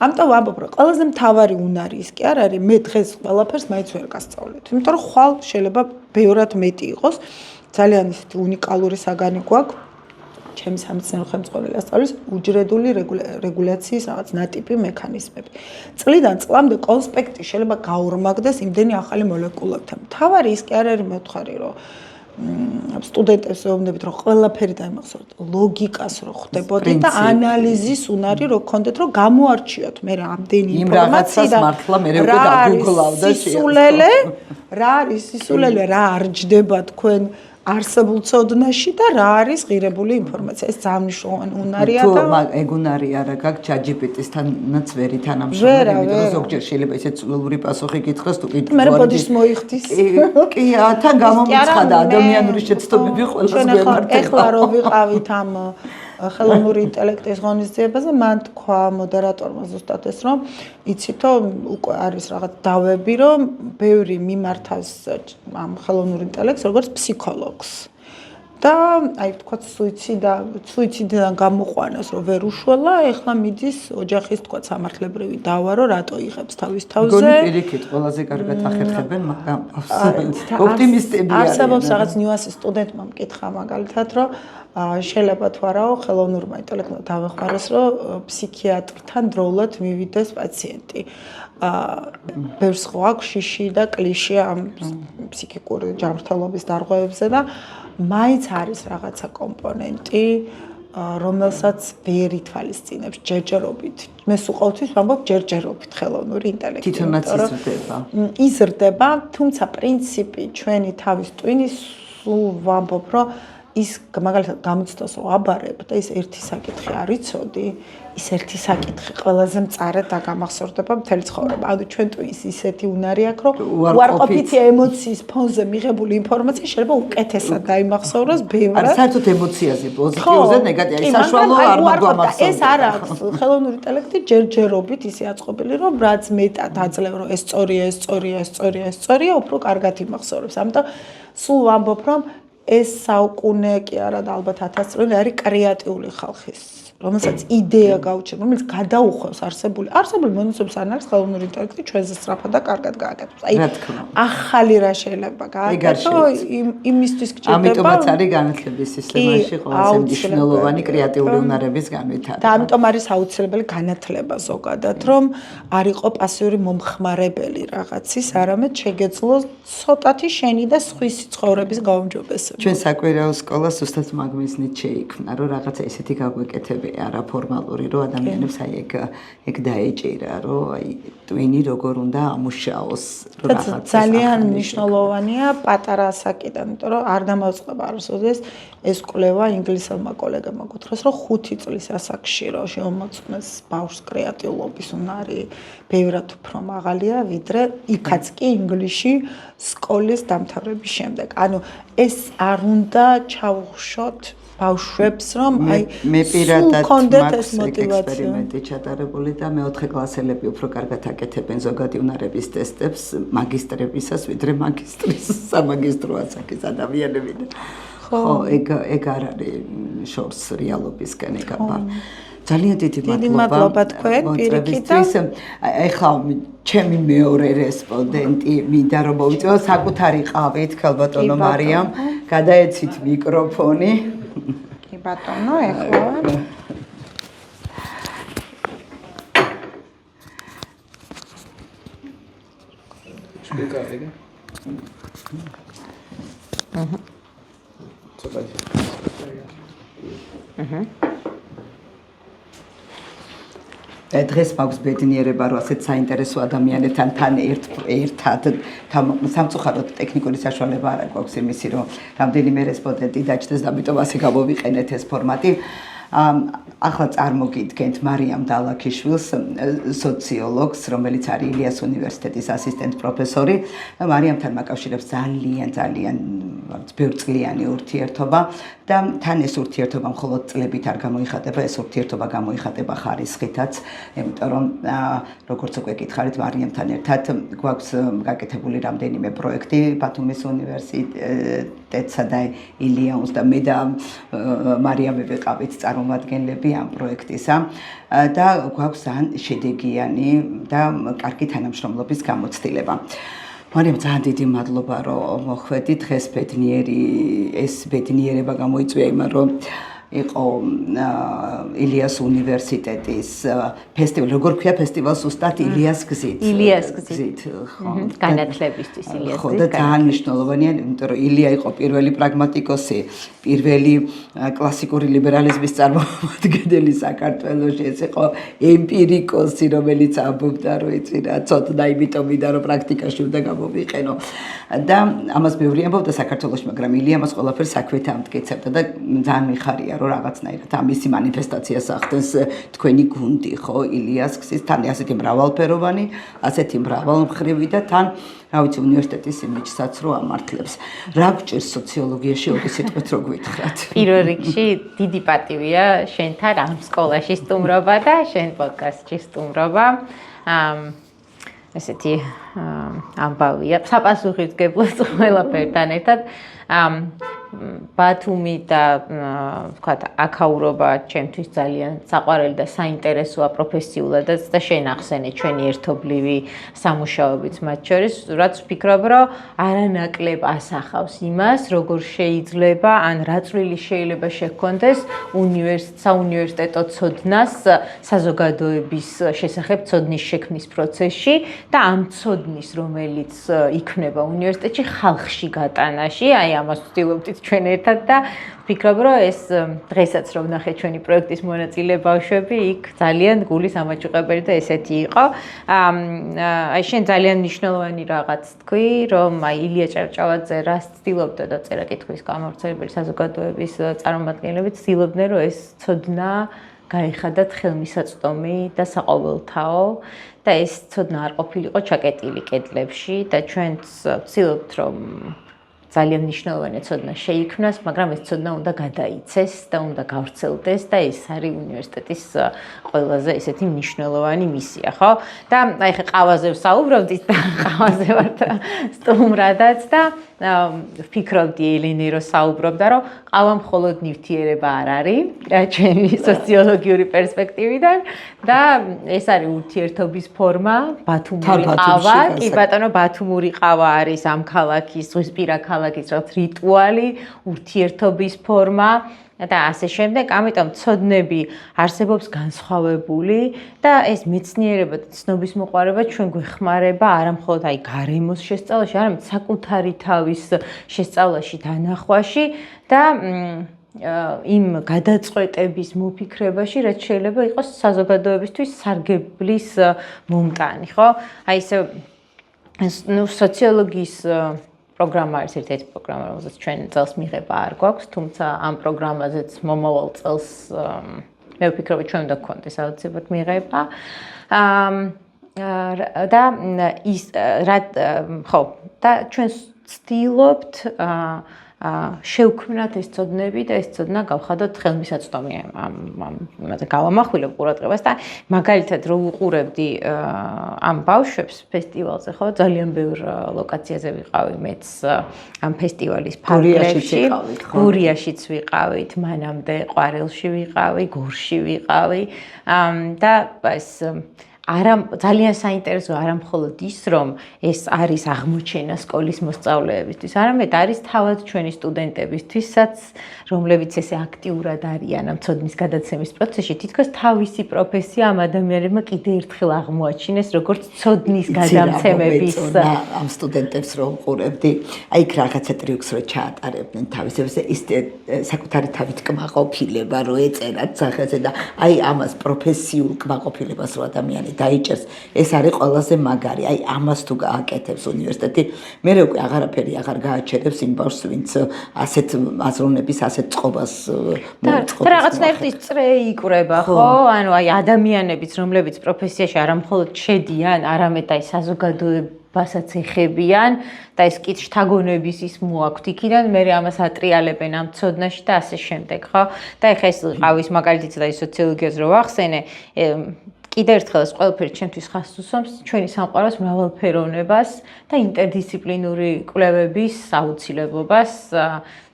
ამიტომ ვამბობ, რომ ყველაზე მთავარი უნარი ის კი არ არის, მე დღეს ყველაფერს მაინც ვერ გასწავლეთ. იმიტომ რომ ხვალ შეიძლება ბევრად მეტი იყოს. ძალიან ისეთი უნიკალური საგანი გვაქვს. ჩემი სამეცნიერო ხელმძღვანელი ასწავლის უჯრედული რეგულაციის რაღაც ნატიპი მექანიზმები. წლიდან წლამდე კონსპექტი შეიძლება გაორმაგდეს იმდენი ახალი მოლეკულებთან. მთავარი ის კი არ არის მეთხარი, რომ სტუდენტებს ეუბნებით, რომ ყველაფერი დაიმახსოვროთ, ლოგიკას რო ხვდებოდი და ანალიზის უნარი რო გქონდეთ, რომ გამოარჩიოთ მე რამდენი ინფორმაციიდან მართლა მე უკვე დაგუგლავ და სისულელე, რა არის სისულელე, რა არ ჯდება თქვენ არსებულ ცოდნაში და რა არის ღირებული ინფორმაცია. ეს ძალიან მნიშვნელოვანი უნარია და ეგ უნარი არა გაქვს ChatGPT-თანაც ვერი თანამშრომელი, იმიტომ რომ ზოგჯერ შეიძლება ისეთ წვრილური პასუხი გითხრას თუ კიდევ მე ბოდიშს მოიხდის. კი, თან გამომიცხადა ადამიანური შეცდომები ყველას გვემართება. ეხლა რო ვიყავით ამ ხელოვნური ინტელექტის ღონისძიებაზე, მან თქვა მოდერატორმა ზუსტად ეს, რომ იცითო, უკვე არის რაღაც დავები, რომ ბევრი მიმართავს ამ ხელოვნურ ინტელექტს როგორც ფსიქოლოგს. და აი თქვა სუიციდიდან გამოყვანას, რომ ვერ უშველა, ეხლა მიდის ოჯახის თქვა სამართლებრივი დავა, რომ რატო იღებს თავის თავზე. გონი პირიქით ყველაზე კარგად ახერხებენ, მაგრამ ოპტიმისტები არიან. არსებობს რაღაც ნიუანსი სტუდენტმა მკითხა მაგალითად, რომ შეიძლება თუ არაო ხელოვნურმა ინტელექტმა დავეხმაროს, რომ ფსიქიატრთან დროულად მივიდეს პაციენტი. ბევრს ხო აქვს შიში და კლიშე ამ ფსიქიკური ჯანმრთელობის დარღვევებზე და მაინც არის რაღაცა კომპონენტი, რომელსაც ვერ ითვალისწინებს ჯერჯერობით. მე სულ ყოველთვის ვამბობ ჯერჯერობით ხელოვნური ინტელექტი. თვითონაც იზრდება. იზრდება, თუმცა პრინციპი ჩვენი თავის ტვინის სულ ვამბობ, რომ ის მაგალითად გამოცდას რო აბარებ და ის ერთი საკითხი არ იცოდი, ის ერთი საკითხი ყველაზე მწარედ დაგამახსოვრდება მთელი ცხოვრება. ანუ ჩვენ ტვინს ისეთი უნარი აქვს, რომ უარყოფითი ემოციის ფონზე მიღებული ინფორმაცია შეიძლება უკეთესად დაიმახსოვროს ბევრად. არა, საერთოდ ემოციაზე, პოზიტიურზე, ნეგატივზე, საშუალო არ მოგვამახსოვრდება. ეს არ აქვს ხელოვნური ინტელექტი ჯერჯერობით ისე აწყობილი, რომ რაც მეტად აძლევ, რომ ეს სწორია, უფრო კარგად იმახსოვრებს. ამიტომ სულ ვამბობ, რომ ეს საუკუნე კი არა და ალბათ 1000 წელი არის კრეატიული ხალხის, რომელსაც იდეა გაუჩნდა, რომელიც გადაუხვევს არსებული მონაცემებს ან არის ხელოვნური ინტელექტი ჩვენზე სწრაფად და კარგად გააკეთებს. აი, ახალი რა შეიძლება გააკეთო, იმისთვის გჭირდება. ამიტომაც არის განათლების სისტემაში ყველაზე მნიშვნელოვანი კრეატიული უნარების განვითარება. და ამიტომ არის აუცილებელი განათლება ზოგადად, რომ არ იყო პასიური მომხმარებელი რაღაცის, არამედ შეგეძლოს ცოტათი შენი და სხვისი ცხოვრების გაუმჯობესება. ჩვენ საკვირაო სკოლა ზუსტად მაგ მიზნით შეიქმნა, რომ რაღაცა ისეთი გაგვეკეთებია არაფორმალური, რომ ადამიანებს აი ეგ დაეჭირა, რომ აი ტვინი როგორ უნდა ამუშაოს, რომ რაღაცა ძალიან მნიშვნელოვანია პატარა ასაკიდან, იმიტომ რომ არ დამოწყება არსოდეს ეს კვლევა ინგლისელმა კოლეგებმა გითხრას, რომ 5 წლის ასაკში რომ შემოწმეს ბავშვს კრეატიულობის უნარი ბევრად უფრო მაღალია, ვიდრე იქაც კი ინგლისში სკოლის დამთავრების შემდეგ. ანუ ეს არ უნდა ჩავხშოთ ბავშვებს, რომ აი მე პირადად მაქვს ექსპერიმენტი ჩატარებული და მეოთხე კლასელები უფრო კარგად აკეთებენ ზოგადი უნარების ტესტებს მაგისტრებისას, ვიდრე მაგისტრის სამაგისტრო ასაკის ადამიანები. ხო, ეგ არ არის შორს რეალობისკენ ეკაბა. ძალიან დიდი მადლობა თქვენ პირიქით და ეხლა ჩემი მეორე რესპონდენტი მინდა რომ მოვიწვიო საკუთარი ყავით ქალბატონო მარიამ, გადაეცით მიკროფონი. კი ბატონო, ეხლა შეგეკარგე. დღეს მაქვს ბედნიერება, რომ ასეთ საინტერესო ადამიანებთან თან ერთად სამწუხაროდ ტექნიკური საშუალება არ გვაქვს იმისი, რომ რამდენიმე რესპონდენტი დაჭდეს და ამიტომ ასე გამოვიყენეთ ეს ფორმატი. ახლა წარმოგიდგენთ მარიამ დალაქიშვილს, სოციოლოგს, რომელიც არის ილიას უნივერსიტეტის ასისტენტ პროფესორი. მარიამთან მაკავშირებს ძალიან ბევრწლიანი ურთიერთობა და თან ეს ურთიერთობა მხოლოდ წლებით არ გამოიხატება, ეს ურთიერთობა გამოიხატება ხარისხითაც, იმიტომ რომ როგორც უკვე გითხარით, მარიამთან ერთად გვაქვს გაკეთებული რამდენიმე პროექტი ბათუმის უნივერსიტეტსა და ილიაუს და მე და მარიამი ვიყავით წარმომადგენლები ამ პროექტისა და გვაქვს ძალიან შედეგიანი და კარგი თანამშრომლობის გამოცდილება. მარიამ, ძალიან დიდი მადლობა, რომ მოხვედი დღეს ეს ბედნიერება გამოიწვია იმან, რომ იყო ილიას უნივერსიტეტის ფესტივალი, როგორ ქვია ფესტივალს უსტად ილიას გზით. ილიას გზით. ხო, განათლებისთვის ილიას გზით. ხო და ძალიან მნიშვნელოვანია, იმიტომ რომ ილია იყო პირველი პრაგმატიკოსი, პირველი კლასიკური ლიბერალიზმის წარმომადგენელი საქართველოში, ეს იყო ემპირიკოსი, რომელიც ამბობდა, რომ იცი რა, ცოტა იმიტომიდან რომ პრაქტიკაში უნდა გამოვიყენო. და ამას ბევრი ამბობდა საქართველოში, მაგრამ ილია მას ყველაფერს საქმეთა ამტკიცებდა და ძალიან მიხარია, რომ რაღაცნაირად ამისი მანიფესტაციას ახდენს თქვენი გუნდი, ხო, ილიას გზის, თან ასეთი მრავალფეროვანი, ასეთი მრავალმხრივი და თან რა ვიცი უნივერსიტეტის იმიჯსაც რო ამართლებს. რა გჭირს სოციოლოგიაში ორი სიტყვით რო გვითხრათ? პირველ რიგში დიდი პატივია შენთან ამ სკოლაში სტუმრობა და შენ პოდკასტში სტუმრობა. ესეთი ამბავია, საპასუხისმგებლოც ყველაფერთან ერთად. ბათუმი და ვთქვათ, აქაურობა ჩემთვის ძალიან საყვარელი და საინტერესოა პროფესიულადაც და შენ ახსენე ჩვენი ერთობლივი სამუშაოებიც მათ შორის, რაც ვფიქრობ, რომ არანაკლებ ასახავს იმას, როგორ შეიძლება ან რა წვლილი შეიძლება შეჰქონდეს საუნივერსიტეტო ცოდნას საზოგადოების შესახებ ცოდნის შექმნის პროცესში და ამ ცოდნის, რომელიც იქმნება უნივერსიტეტში, ხალხში გატანაში, აი ამას ვცდილობთ ჩვენ ერთად და ვფიქრობ, რომ ეს დღესაც რომ ნახე ჩვენი პროექტის მონაწილე ბავშვები, იქ ძალიან გულის ამაჭუყებელი და ესეთი იყო. აი შენ ძალიან მნიშვნელოვანი რაღაც თქვი, რომ აი ილია ჭავჭავაძე რას ცდილობდა და წერა-კითხვის გამავრცელებელი საზოგადოების წარმომადგენლები ცდილობდნენ, რომ ეს ცოდნა გაიხადათ ხელმისაწვდომი და საყოველთაო და ეს ცოდნა არ ყოფილიყო ჩაკეტილი კედლებში და ჩვენც ვცდილობთ, რომ ძალიან მნიშვნელოვანი ცოდნა შეიქმნას, მაგრამ ეს ცოდნა უნდა გადაიცეს და უნდა გავრცელდეს და ეს არის უნივერსიტეტის ყველაზე ესეთი მნიშვნელოვანი მისია, ხო? და აი ხა ყავაზე ვსაუბრობდით და ყავაზე ვარ სტუმრადაც და ვფიქრობდი ელენე რომ საუბრობდა, რომ ყავა მხოლოდ ნივთიერება არ არის, ჩემი სოციოლოგიური პერსპექტივიდან და ეს არის ურთიერთობის ფორმა, ბათუმური ყავა, კი ბატონო, ბათუმური ყავა არის ამ ქალაქის, ზღვისპირა ქალაქის რაღაც რიტუალი, ურთიერთობის ფორმა და ასე შემდეგ, ამიტომ ცოდნები არსებობს განსხვავებული და ეს მეცნიერება და ცნობის მოყვარება ჩვენ გვეხმარება არა მხოლოდ აი გარემოს შესწავლაში, არამედ საკუთარი თავის შესწავლაში, დანახვაში, და იმ გადაწყვეტების მოფიქრებაში, რაც შეიძლება იყოს საზოგადოებისთვის სარგებლის მომტანი, ხო? აი ესე სოციოლოგიის პროგრამა არის ერთ-ერთი პროგრამა, რომელსაც ჩვენ წელს მიღება არ გვაქვს, თუმცა ამ პროგრამაზეც მომავალ წელს მე ვფიქრობ, ჩვენ უნდა გქონდეს აუცილებლად მიღება. და ის ხო, და ჩვენ ვცდილობთ შევქმნათ ეს ცოდნები და ეს ცოდნა გავხადოთ ხელმისაწვდომი ამაზე გავამახვილებ ყურადღებას და მაგალითად რო ვუყურებდი ამ ბავშვებს ფესტივალზე, ხო, ძალიან ბევრ ლოკაციაზე ვიყავი მეც ამ ფესტივალის ფარგლებში, გურიაშიც ვიყავით, მანამდე ყვარელში ვიყავი, გორში ვიყავი და ეს ძალიან საინტერესო არა მხოლოდ ის, რომ ეს არის აღმოჩენა სკოლის მოსწავლეებისთვის, არამედ არის თავად ჩვენი სტუდენტებისთვისაც, რომლებიც ესე აქტიურად არიან ამ ცოდნის გადაცემის პროცესში, თითქოს თავისი პროფესია ამ ადამიანებმა კიდე ერთხელ აღმოაჩინეს, როგორც ცოდნის გადამცემების ამ სტუდენტებს რომ ყურებდი, აი იქ რაღაცა ტრიუქს რო ჩაატარებდნენ თავისებს, ის საკუთარი თავით კმაყოფილება რო ეწერათ სახეზე და აი ამას პროფესიულ კმაყოფილებას რო ადამიანი დაიჭერს, ეს არის ყველაზე მაგარი. აი ამას თუ გააკეთებს უნივერსიტეტი, მე უკვე აღარაფერი აღარ გააჩერებს იმ ბავშვს, ვინც ასეთ აზროვნების, ასეთ წყობას მოწყობს. რაღაცნაირად ის წრე იკვრება, ხო? ანუ აი ადამიანებიც, რომლებიც პროფესიაში არა მხოლოდ შედიან, არამედ აი საზოგადოებასაც ეხებიან და ეს კი შთაგონების ის მოაქვთ იქიდან, მე ამას ატრიალებენ ამ ცოდნაში და ასე შემდეგ, ხო? და ეხლა ეს ყავის მაგალითიც და სოციოლოგიას რო ვახსენე, კიდევ ერთხელ ეს ყველაფერი ჩემთვის ხაზს უსვამს ჩვენი სამყაროს მრავალფეროვნებას და ინტერდისციპლინური კვლევების აუცილებლობას,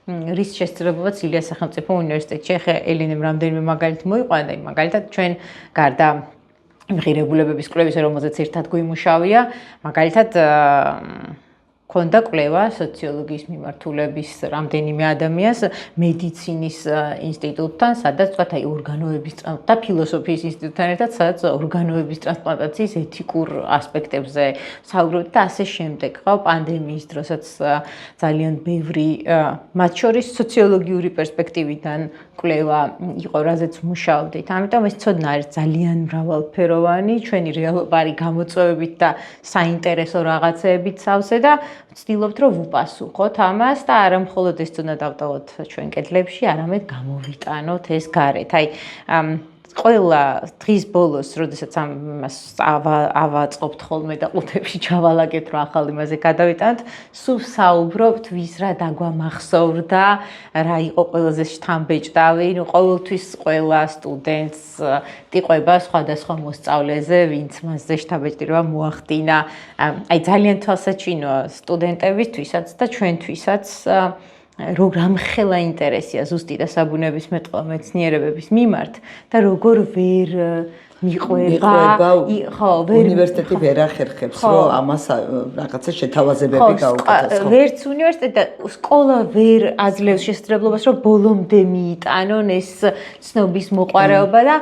რის შესაძლებლობაც ილიას სახელმწიფო უნივერსიტეტში. ეხლა ელენემ რამდენიმე მაგალითი მოიყვანა და მაგალითად ჩვენ გარდა ღირებულებების კვლევისა, რომელზეც ერთად გვიმუშავია, მაგალითად ქონდა კვლევა სოციოლოგიის მიმართულების რამდენიმე ადამიანს მედიცინის ინსტიტუტთან, სადაც თქვათ აი ორგანოების და ფილოსოფიის ინსტიტუტთან ერთად, სადაც ორგანოების ტრანსპლანტაციის ეთიკურ ასპექტებზე საუბრობთ და ასე შემდეგ. ხო, პანდემიის დროსაც ძალიან ბევრი მათ შორის სოციოლოგიური პერსპექტივიდან კვლევა იყო, რაზეც მუშაობდით. ამიტომ ეს ცოდნა არის ძალიან მრავალფეროვანი, ჩვენი რეალობა არის გამოწვევებით და საინტერესო რაღაცეებით სავსე და ვცდილობთ, რომ ვუპასუხოთ ამას და არა მხოლოდ ეს ცოდნა დავტოვოთ ჩვენ კედლებში, არამედ გამოვიტანოთ ეს გარეთ. აი ყველა დღის ბოლოს, როდესაც ამას ავაწყობთ ხოლმე და ყუთებში ჩავალაგეთ, რომ ახალ იმაზე გადავიტანოთ, სულ საუბრობთ, ვის რა დაგვამახსოვრდა, რა იყო ყველაზე შთამბეჭდავი, ნუ ყოველთვის ყველა სტუდენტს ტიყვება სხვადასხვა მოსწავლეზე, ვინც მასზე შთამბეჭდილება მოახდინა. აი ძალიან თვალსაჩინოა სტუდენტებისთვისაც და ჩვენთვისაც რომ რამხელა ინტერესია ზუსტი და საბუნებისმეტყველო მეცნიერებების მიმართ და როგორ ვერ მიყვება, ხო, უნივერსიტეტი ვერ ახერხებს, რომ ამას რაღაცა შეთავაზებები გაუკეთოს. ვერც უნივერსიტეტი და სკოლა ვერ აძლევს შესაძლებლობას, რომ ბოლომდე მიიტანონ ეს ცნობის მოყვარეობა და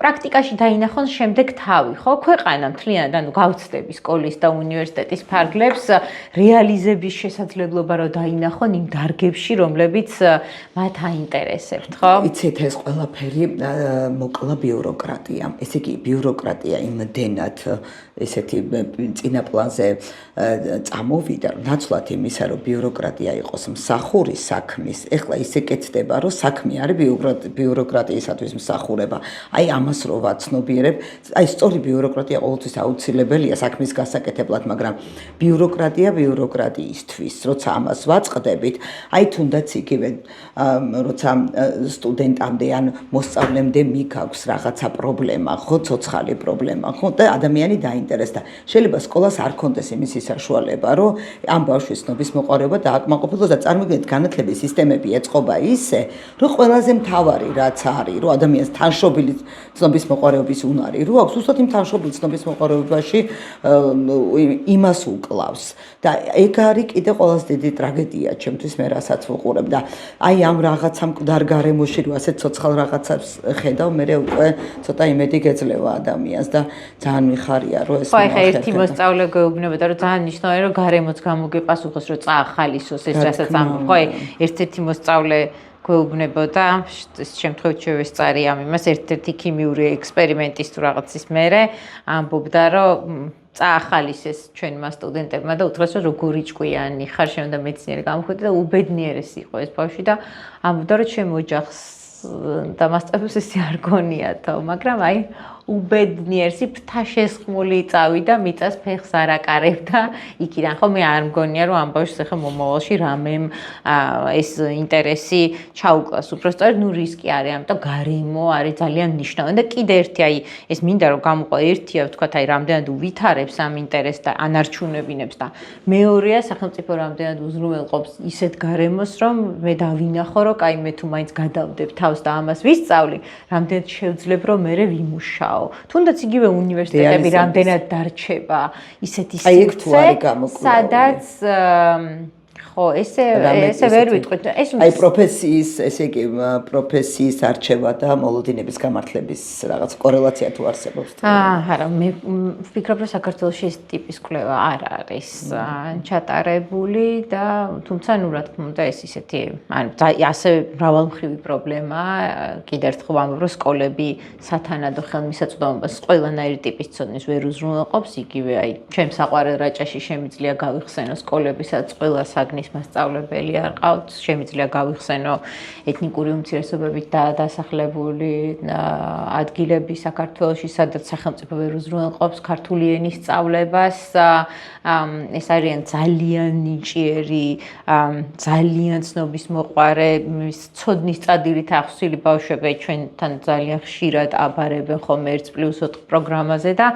პრაქტიკაში დაინახონ შემდეგ თავი, ხო? ქვეყანა მთლიანად, ანუ გავცდები სკოლის და უნივერსიტეტის ფარგლებს რეალიზების შესაძლებლობა რომ დაინახონ იმ დარგებში, რომლებიც მათ აინტერესებთ, ხო? იცით, ეს ყველაფერი მოკლა ბიუროკრატიამ. ესე იგი, ბიუროკრატია იმდენად ესეთი წინა პლანზე წამოვიდა, რომ ნაცვლად იმისა, რომ ბიუროკრატია იყოს მსახური საქმის. ეხლა ისე კეთდება, რომ საქმე არის ბიუროკრატიისათვის მსახურება. აი ამას რო ვაცნობიერებ, აი სწორი ბიუროკრატია ყოველთვის აუცილებელია საქმის გასაკეთებლად, მაგრამ ბიუროკრატიისთვის, როცა ამას ვაწყდებით, აი თუნდაც იგივე, როცა სტუდენტამდე ან მოსწავლემდე მიგაქვს რაღაცა პრობლემა, ხო, ცოცხალი პრობლემა, ხო, და ადამიანი დაინტერესდა. შეიძლება სკოლას არ ქონდეს იმისი საშუალება, რომ ამ ბავშვის ცნობის მოყვარეობა დააკმაყოფილოს და წარმოგიდგენთ, განათლების სისტემები ეწყობა ისე, რომ ყველაზე მთავარი რაც არის, რომ ადამიანს თანშობილი ცნობის მოყვარეობის უნარი რო აქვს, უბრალოდ იმ თანშობილ ცნობის მოყვარეობაში იმას უკლავს და ეგ არის კიდე ყველაზე დიდი ტრაგედია ჩემთვის, მე რასაც ვუყურებ და აი ამ რაღაცა მკვდარ გარემოში რო ასეთ ცოცხალ რაღაცას ხედავ, მე უკვე ცოტა იმედი გეძლევა ადამიანს და ძალიან მიხარია, რომ ეს ხო, ეხა ერთი მოსწავლე გვეუბნებოდა, რომ ძალიან მნიშვნელოვანია, რომ გარემოც გამოგეპასუხოს, რომ წაახალისოს ეს რასაც ამბობ, ხო, ერთ-ერთი მოსწავლე გვეუბნებოდა, ეს შემთხვევით შევესწარი ამ იმას, ერთ-ერთი ქიმიური ექსპერიმენტის თუ რაღაცის მერე ამბობდა, რომ წაახალისეს ჩვენმა სტუდენტებმა და უთხრეს, რომ როგორი ჭკვიანი ხარ, შენ უნდა მეცნიერი გამოხვიდე და უბედნიერესი იყო ეს ბავშვი და ამბობდა, რომ ჩემ ოჯახს და მასწავლებლებს ესე არ გონიათო, მაგრამ აი უბედნიერსი ფრთაშესხმული წავიდა, მიწას ფეხს არ აკარებდა იქიდან, ხო, მე არ მგონია, რომ ამ ბავშვს ახლა მომავალში რამემ ეს ინტერესი ჩაუკლას. უბრალოდ ნუ რისკი არის, ამიტომ გარემო არის ძალიან მნიშვნელოვანი და კიდე ერთი, აი ეს მინდა რომ გამოყვა ერთია, ვთქვათ, აი რამდენად უვითარებს ამ ინტერესს და ანარჩუნებინებს და მეორეა სახელმწიფო რამდენად უზრუნველყოფს ისეთ გარემოს, რომ მე დავინახო, რომ კაი მე თუ მაინც გადავდებ თავს და ამას ვისწავლი, რამდენად შევძლებ, რომ მე ვიმუშაო. ხაო. თუნდაც იგივე უნივერსიტეტები რამდენად დარჩება ისეთი სივრცე, სადაც ხო, ესე ვერ ვიტყვით. ეს აი პროფესიის, ესე იგი, პროფესიის არჩევა და მოლოდინების გამართლების რაღაც კორელაცია თუ არსებობს? არა, მე ვფიქრობ, რომ საქართველოში ეს ტიპის კვლევა არ არის ჩატარებული და თუმცა ნუ რა თქმა უნდა ეს ისეთი, ანუ ასე მრავალმხრივი პრობლემაა. კიდევ ერთხელ ვამბობ, რომ სკოლები სათანადო ხელმისაწვდომობას ყველანაირი ტიპის ცოდნის ვერ უზრუნველყოფს, იგივე აი ჩემს საყვარელ რაჭაში შემიძლია გავიხსენო სკოლები, სადაც ყველა საგნის მასწავლებელი არ ყავთ, შემიძლია გავიხსენო ეთნიკური უმცირესობებით დასახლებული ადგილები საქართველოში, სადაც სახელმწიფო ვერ უზრუნველყოფს ქართული ენის სწავლებას. ეს არიან ძალიან ნიჭიერი, ძალიან ცნობის მოყვარე, ცოდნის წადილით ახსილი ბავშვები ჩვენთან ძალიან ხშირად აბარებენ ხოლმე 1+4 პროგრამაზე და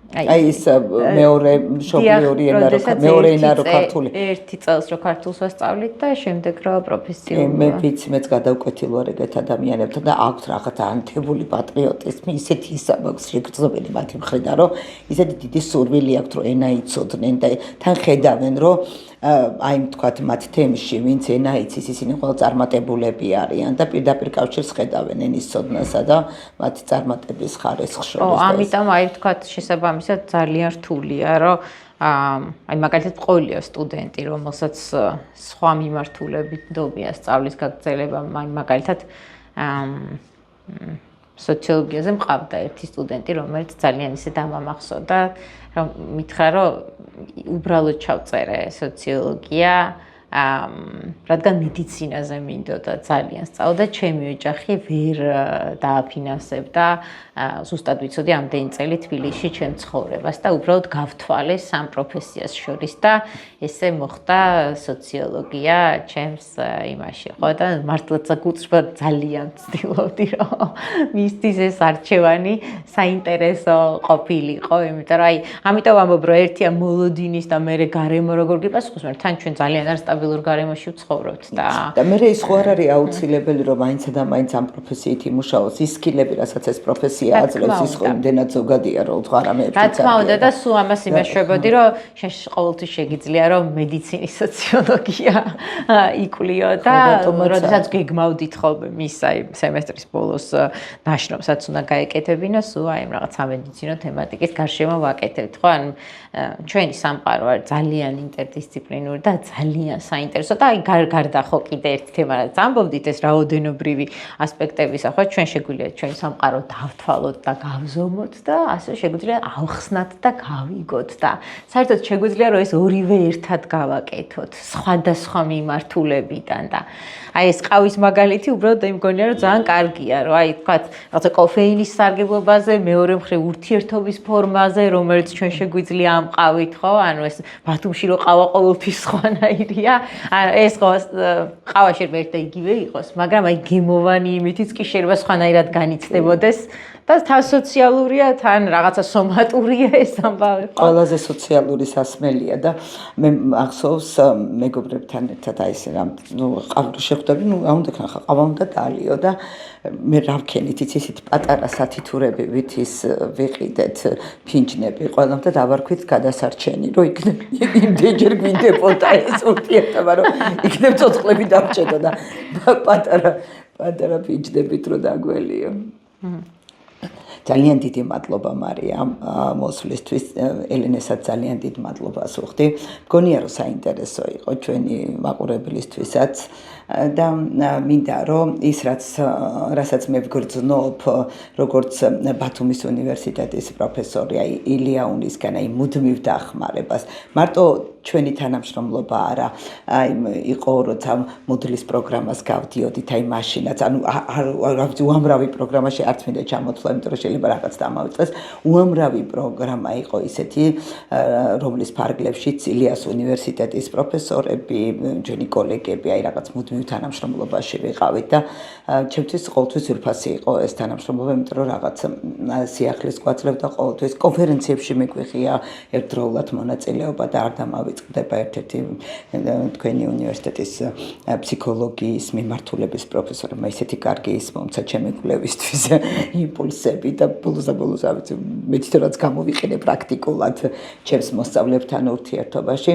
აი ეს მეორე მშობლიური ენა რო მეორე ენა რო ქართული. ერთი წელს რო ქართულს ვასწავლით და შემდეგ რო პროფესიულ. მე ვიცი, მეც გადავკვეთილ ვარ ეგეთ ადამიანებთან და აქვს რაღაც ანთებული პატრიოტიზმი, ისეთი ისა მაქვს შეგრძნობილი მათი მხრიდან, რომ ისეთი დიდი სურვილი აქვთ, რომ ენა იცოდნენ და თან ხედავენ, რომ აი თქვათ მათ თემში, ვინც ენა იცის, ისინი ყველა წარმატებულები არიან და პირდაპირ კავშირს ხედავენ ენის ცოდნასა და მათი წარმატების ხარისხს შორის. ამიტომ აი თქვათ შესაბამისად ძალიან რთულია, რომ აი მაგალითად ყოლია სტუდენტი, რომელსაც სხვა მიმართულებით ნდობია სწავლის გაგრძელება, მაგალითად სოციოლოგიაზე მყავდა ერთი სტუდენტი, რომელიც ძალიან ისე დამამახსოვდა, რომ მითხრა, რომ უბრალოდ ჩავწერე სოციოლოგია, რადგან მედიცინაზე მინდოდა ძალიან სწავლდა, ჩემი ოჯახი ვერ დააფინანსებდა, ზუსტად ვიცოდი ამდენი წელი თბილისში ჩემ ცხოვრებას და უბრალოდ გავთვალე სამ პროფესიას შორის და ესე მოხდა სოციოლოგია ჩემს იმაში, ხო და მართლაც გუწრფად ძალიან ვცდილობდი, რომ მისთვის ეს არჩევანი საინტერესო ყოფილიყო, იმიტომ რომ აი ამიტომ ვამბობ, რომ ერთია მოლოდინის და მერე გარემო როგორ გიპასუხოს, მაგრამ თან ჩვენ ძალიან არ სტაბილურ გარემოში ვცხოვრობთ და მე ის ხო არ არის აუცილებელი, რომ მაინცა და მაინც ამ პროფესიით იმუშაოს, ის სკილები, რასაც ეს პროფესია აძლევს, ის ხო იმდენად ზოგადია, რომ თუ არამეებში. რა თქმა უნდა და სულ ამას იმეშვებოდი, რომ ყოველთვის შეგიძლია, რომ მედიცინის სოციოლოგია იკვლიო და როდესაც გეგმავდით ხოლმე მის აი სემესტრის ბოლოს ნაშრომსაც უნდა გაეკეთებინო, სულ აი რაღაც სამედიცინო თემატიკის გარშემო ვაკეთებთ, ხო? ანუ ჩვენი სამყარო არის ძალიან ინტერდისციპლინური და ძალიან საინტერესო და აი გარდა ხო კიდე ერთი თემა რაც ამბობდით ეს რაოდენობრივი ასპექტებისა, ხო? ჩვენ შეგვიძლია ჩვენი სამყარო დავთვალოთ და გავზომოთ და ასე შეგვიძლია ავხსნათ და გავიგოთ და საერთოდ შეგვიძლია რომ ეს ორივე ერთად გავაკეთოთ სხვადასხვა მიმართულებიდან და აი ეს ყავის მაგალითი უბრალოდ იმგონია რომ ძალიან კარგია რომ აი თქვათ რაღაცა კოფეინის სარგებლობაზე მეორე მხრივ ურთიერთობის ფორმაზე რომელიც ჩვენ შეგვიძლია ამ ყავით ხო ანუ ეს ბათუმში რო ყავა ყოველთვის სხვანაირია ანუ ეს ხო ყავა შეიძლება ერთ და იგივე იყოს მაგრამ აი გემოვანი იმითიც კი შეიძლება სხვანაირად განიცდებოდეს და თან სოციალურია, თან რაღაცა სომატურია ეს ამბავი. ყველაზე სოციალური სასმელია და მე ახსოვს მეგობრებთან ერთად აი ეს რამ შეხვდები, რა უნდა ქნახა, ყავა უნდა დალიო და მე რა ვქენით, ისეთი პატარა სათითურებივით ის ვიყიდეთ ფინჯნები, ყველამ და დავარქვით გადასარჩენი, რომ იმდენჯერ გვინდებოდა ეს ურთიერთობა, რომ იქნებ ცოცხლები დამჭედო და პატარა ფინჯნებით რო დაგველიო. ძალიან დიდი მადლობა მარია მოსვლისთვის ელენესაც ძალიან დიდ მადლობას ვუხდი მგონია რომ საინტერესო იყო ჩვენი მაყურებლისთვისაც და მინდა რომ ის რასაც მე ვგრძნობ როგორც ბათუმის უნივერსიტეტის პროფესორი აი ილიაუნისგან აი მუდმივ დახმარებას მარტო ჩვენი თანამშრომლობა არა აი იყო როცა მოდლის პროგრამას გავდიოდით აი მაშინაც ანუ უამრავი პროგრამაში არც მინდა ჩამოთვლა იმიტომ რომ შეიძლება რაღაც დამავიწყდეს უამრავი პროგრამა იყო ისეთი რომლის ფარგლებშიც ილიას უნივერსიტეტის პროფესორები ჩვენი კოლეგები აი რაღაც მუდმივ თანამშრომლობაში ვიყავით და ჩემთვის ყოველთვის ძვირფასი იყო ეს თანამშრომლობა იმიტომ რომ რაღაც სიახლის გვაძლევდა ყოველთვის კონფერენციებში მეგვიღია ერთდროულად მონაწილეობა და არ დამავიწყდება ერთ-ერთი თქვენი უნივერსიტეტის ფსიქოლოგიის მიმართულების პროფესორმა ისეთი კარგი ის მომცა ჩემი კვლევისთვის იმპულსები და ბოლოს ავიცი მე თვითონაც გამოვიყენე პრაქტიკულად ჩემს მოსწავლეებთან ურთიერთობაში.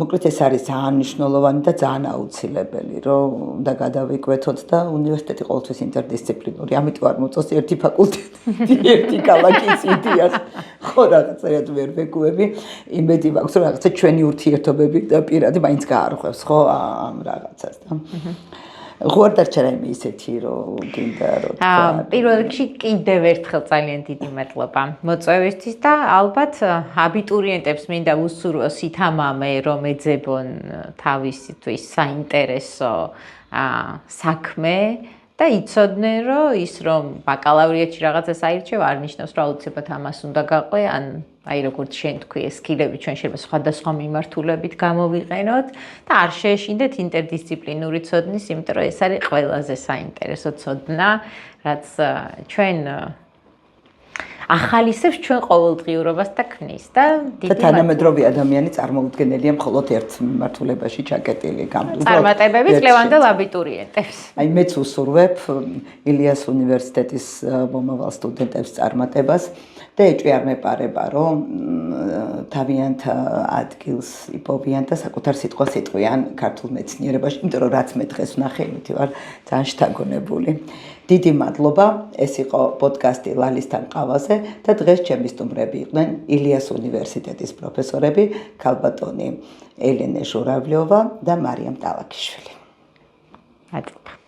მოკლედ ეს არის ძალიან მნიშვნელოვანი და ძალიან აუცილებელი, რომ და გადავიკვეთოთ და უნივერსიტეტი ყოველთვის ინტერდისციპლინური. ამიტომ არ მოწონს ერთი ფაკულტეტი, ერთი ქალაქის იდეას. ხო რაღაცაად ვერ ვეგუები. იმედი მაქვს, რომ რაღაცა ჩვენი ურთიერთობები და პირადი მაინც გაარღვევს, ხო, ამ რაღაცას და ხო არ დარჩა რაიმე ისეთი რომ გინდა რომ თქვა პირველ რიგში კიდევ ერთხელ ძალიან დიდი მადლობა მოწვევისთვის და ალბათ აბიტურიენტებს მინდა უსურვოს ითამამე რომ ეძებონ თავისთვის საინტერესო საქმე და იცოდნენ რომ ის რომ ბაკალავრიატში რაღაცას აირჩევა არ ნიშნავს რომ აუცილებლად ამას უნდა გაყვე ან აი როგორც შენ თქვი ეს სკილები ჩვენ შეიძლება სხვადასხვა მიმართულებით გამოვიყენოთ და არ შეეშინდეთ ინტერდისციპლინური ცოდნის, იმიტომ რომ ეს არის ყველაზე საინტერესო ცოდნა, რაც ჩვენ ახალისებს ჩვენ ყოველდღიურობას და ქმნის და დიდი თანამედროვე ადამიანი წარმოუდგენელია მხოლოდ ერთ მიმართულებაში ჩაკეტილი გამძლე წარმატებებით ლევანდელ აბიტურიენტებს. აი მეც უსურვებ ილიას უნივერსიტეტის მომავალ სტუდენტებს წარმატებას და ეჭვი არ მეპარება რომ თავიანთ ადგილს იპოვიან და საკუთარ სიტყვას იტყვიან ქართულ მეცნიერებაში, იმიტომ რომ რაც მე დღეს ვნახე, იმითი ვარ ძალიან შთაგონებული. დიდი მადლობა, ეს იყო პოდკასტი ლალისთან ყავაზე და დღეს ჩემი სტუმრები იყვნენ ილიას უნივერსიტეტის პროფესორები ქალბატონი ელენე ჟურავლიოვა და მარიამ ტალაკიშვილი. მადლობა.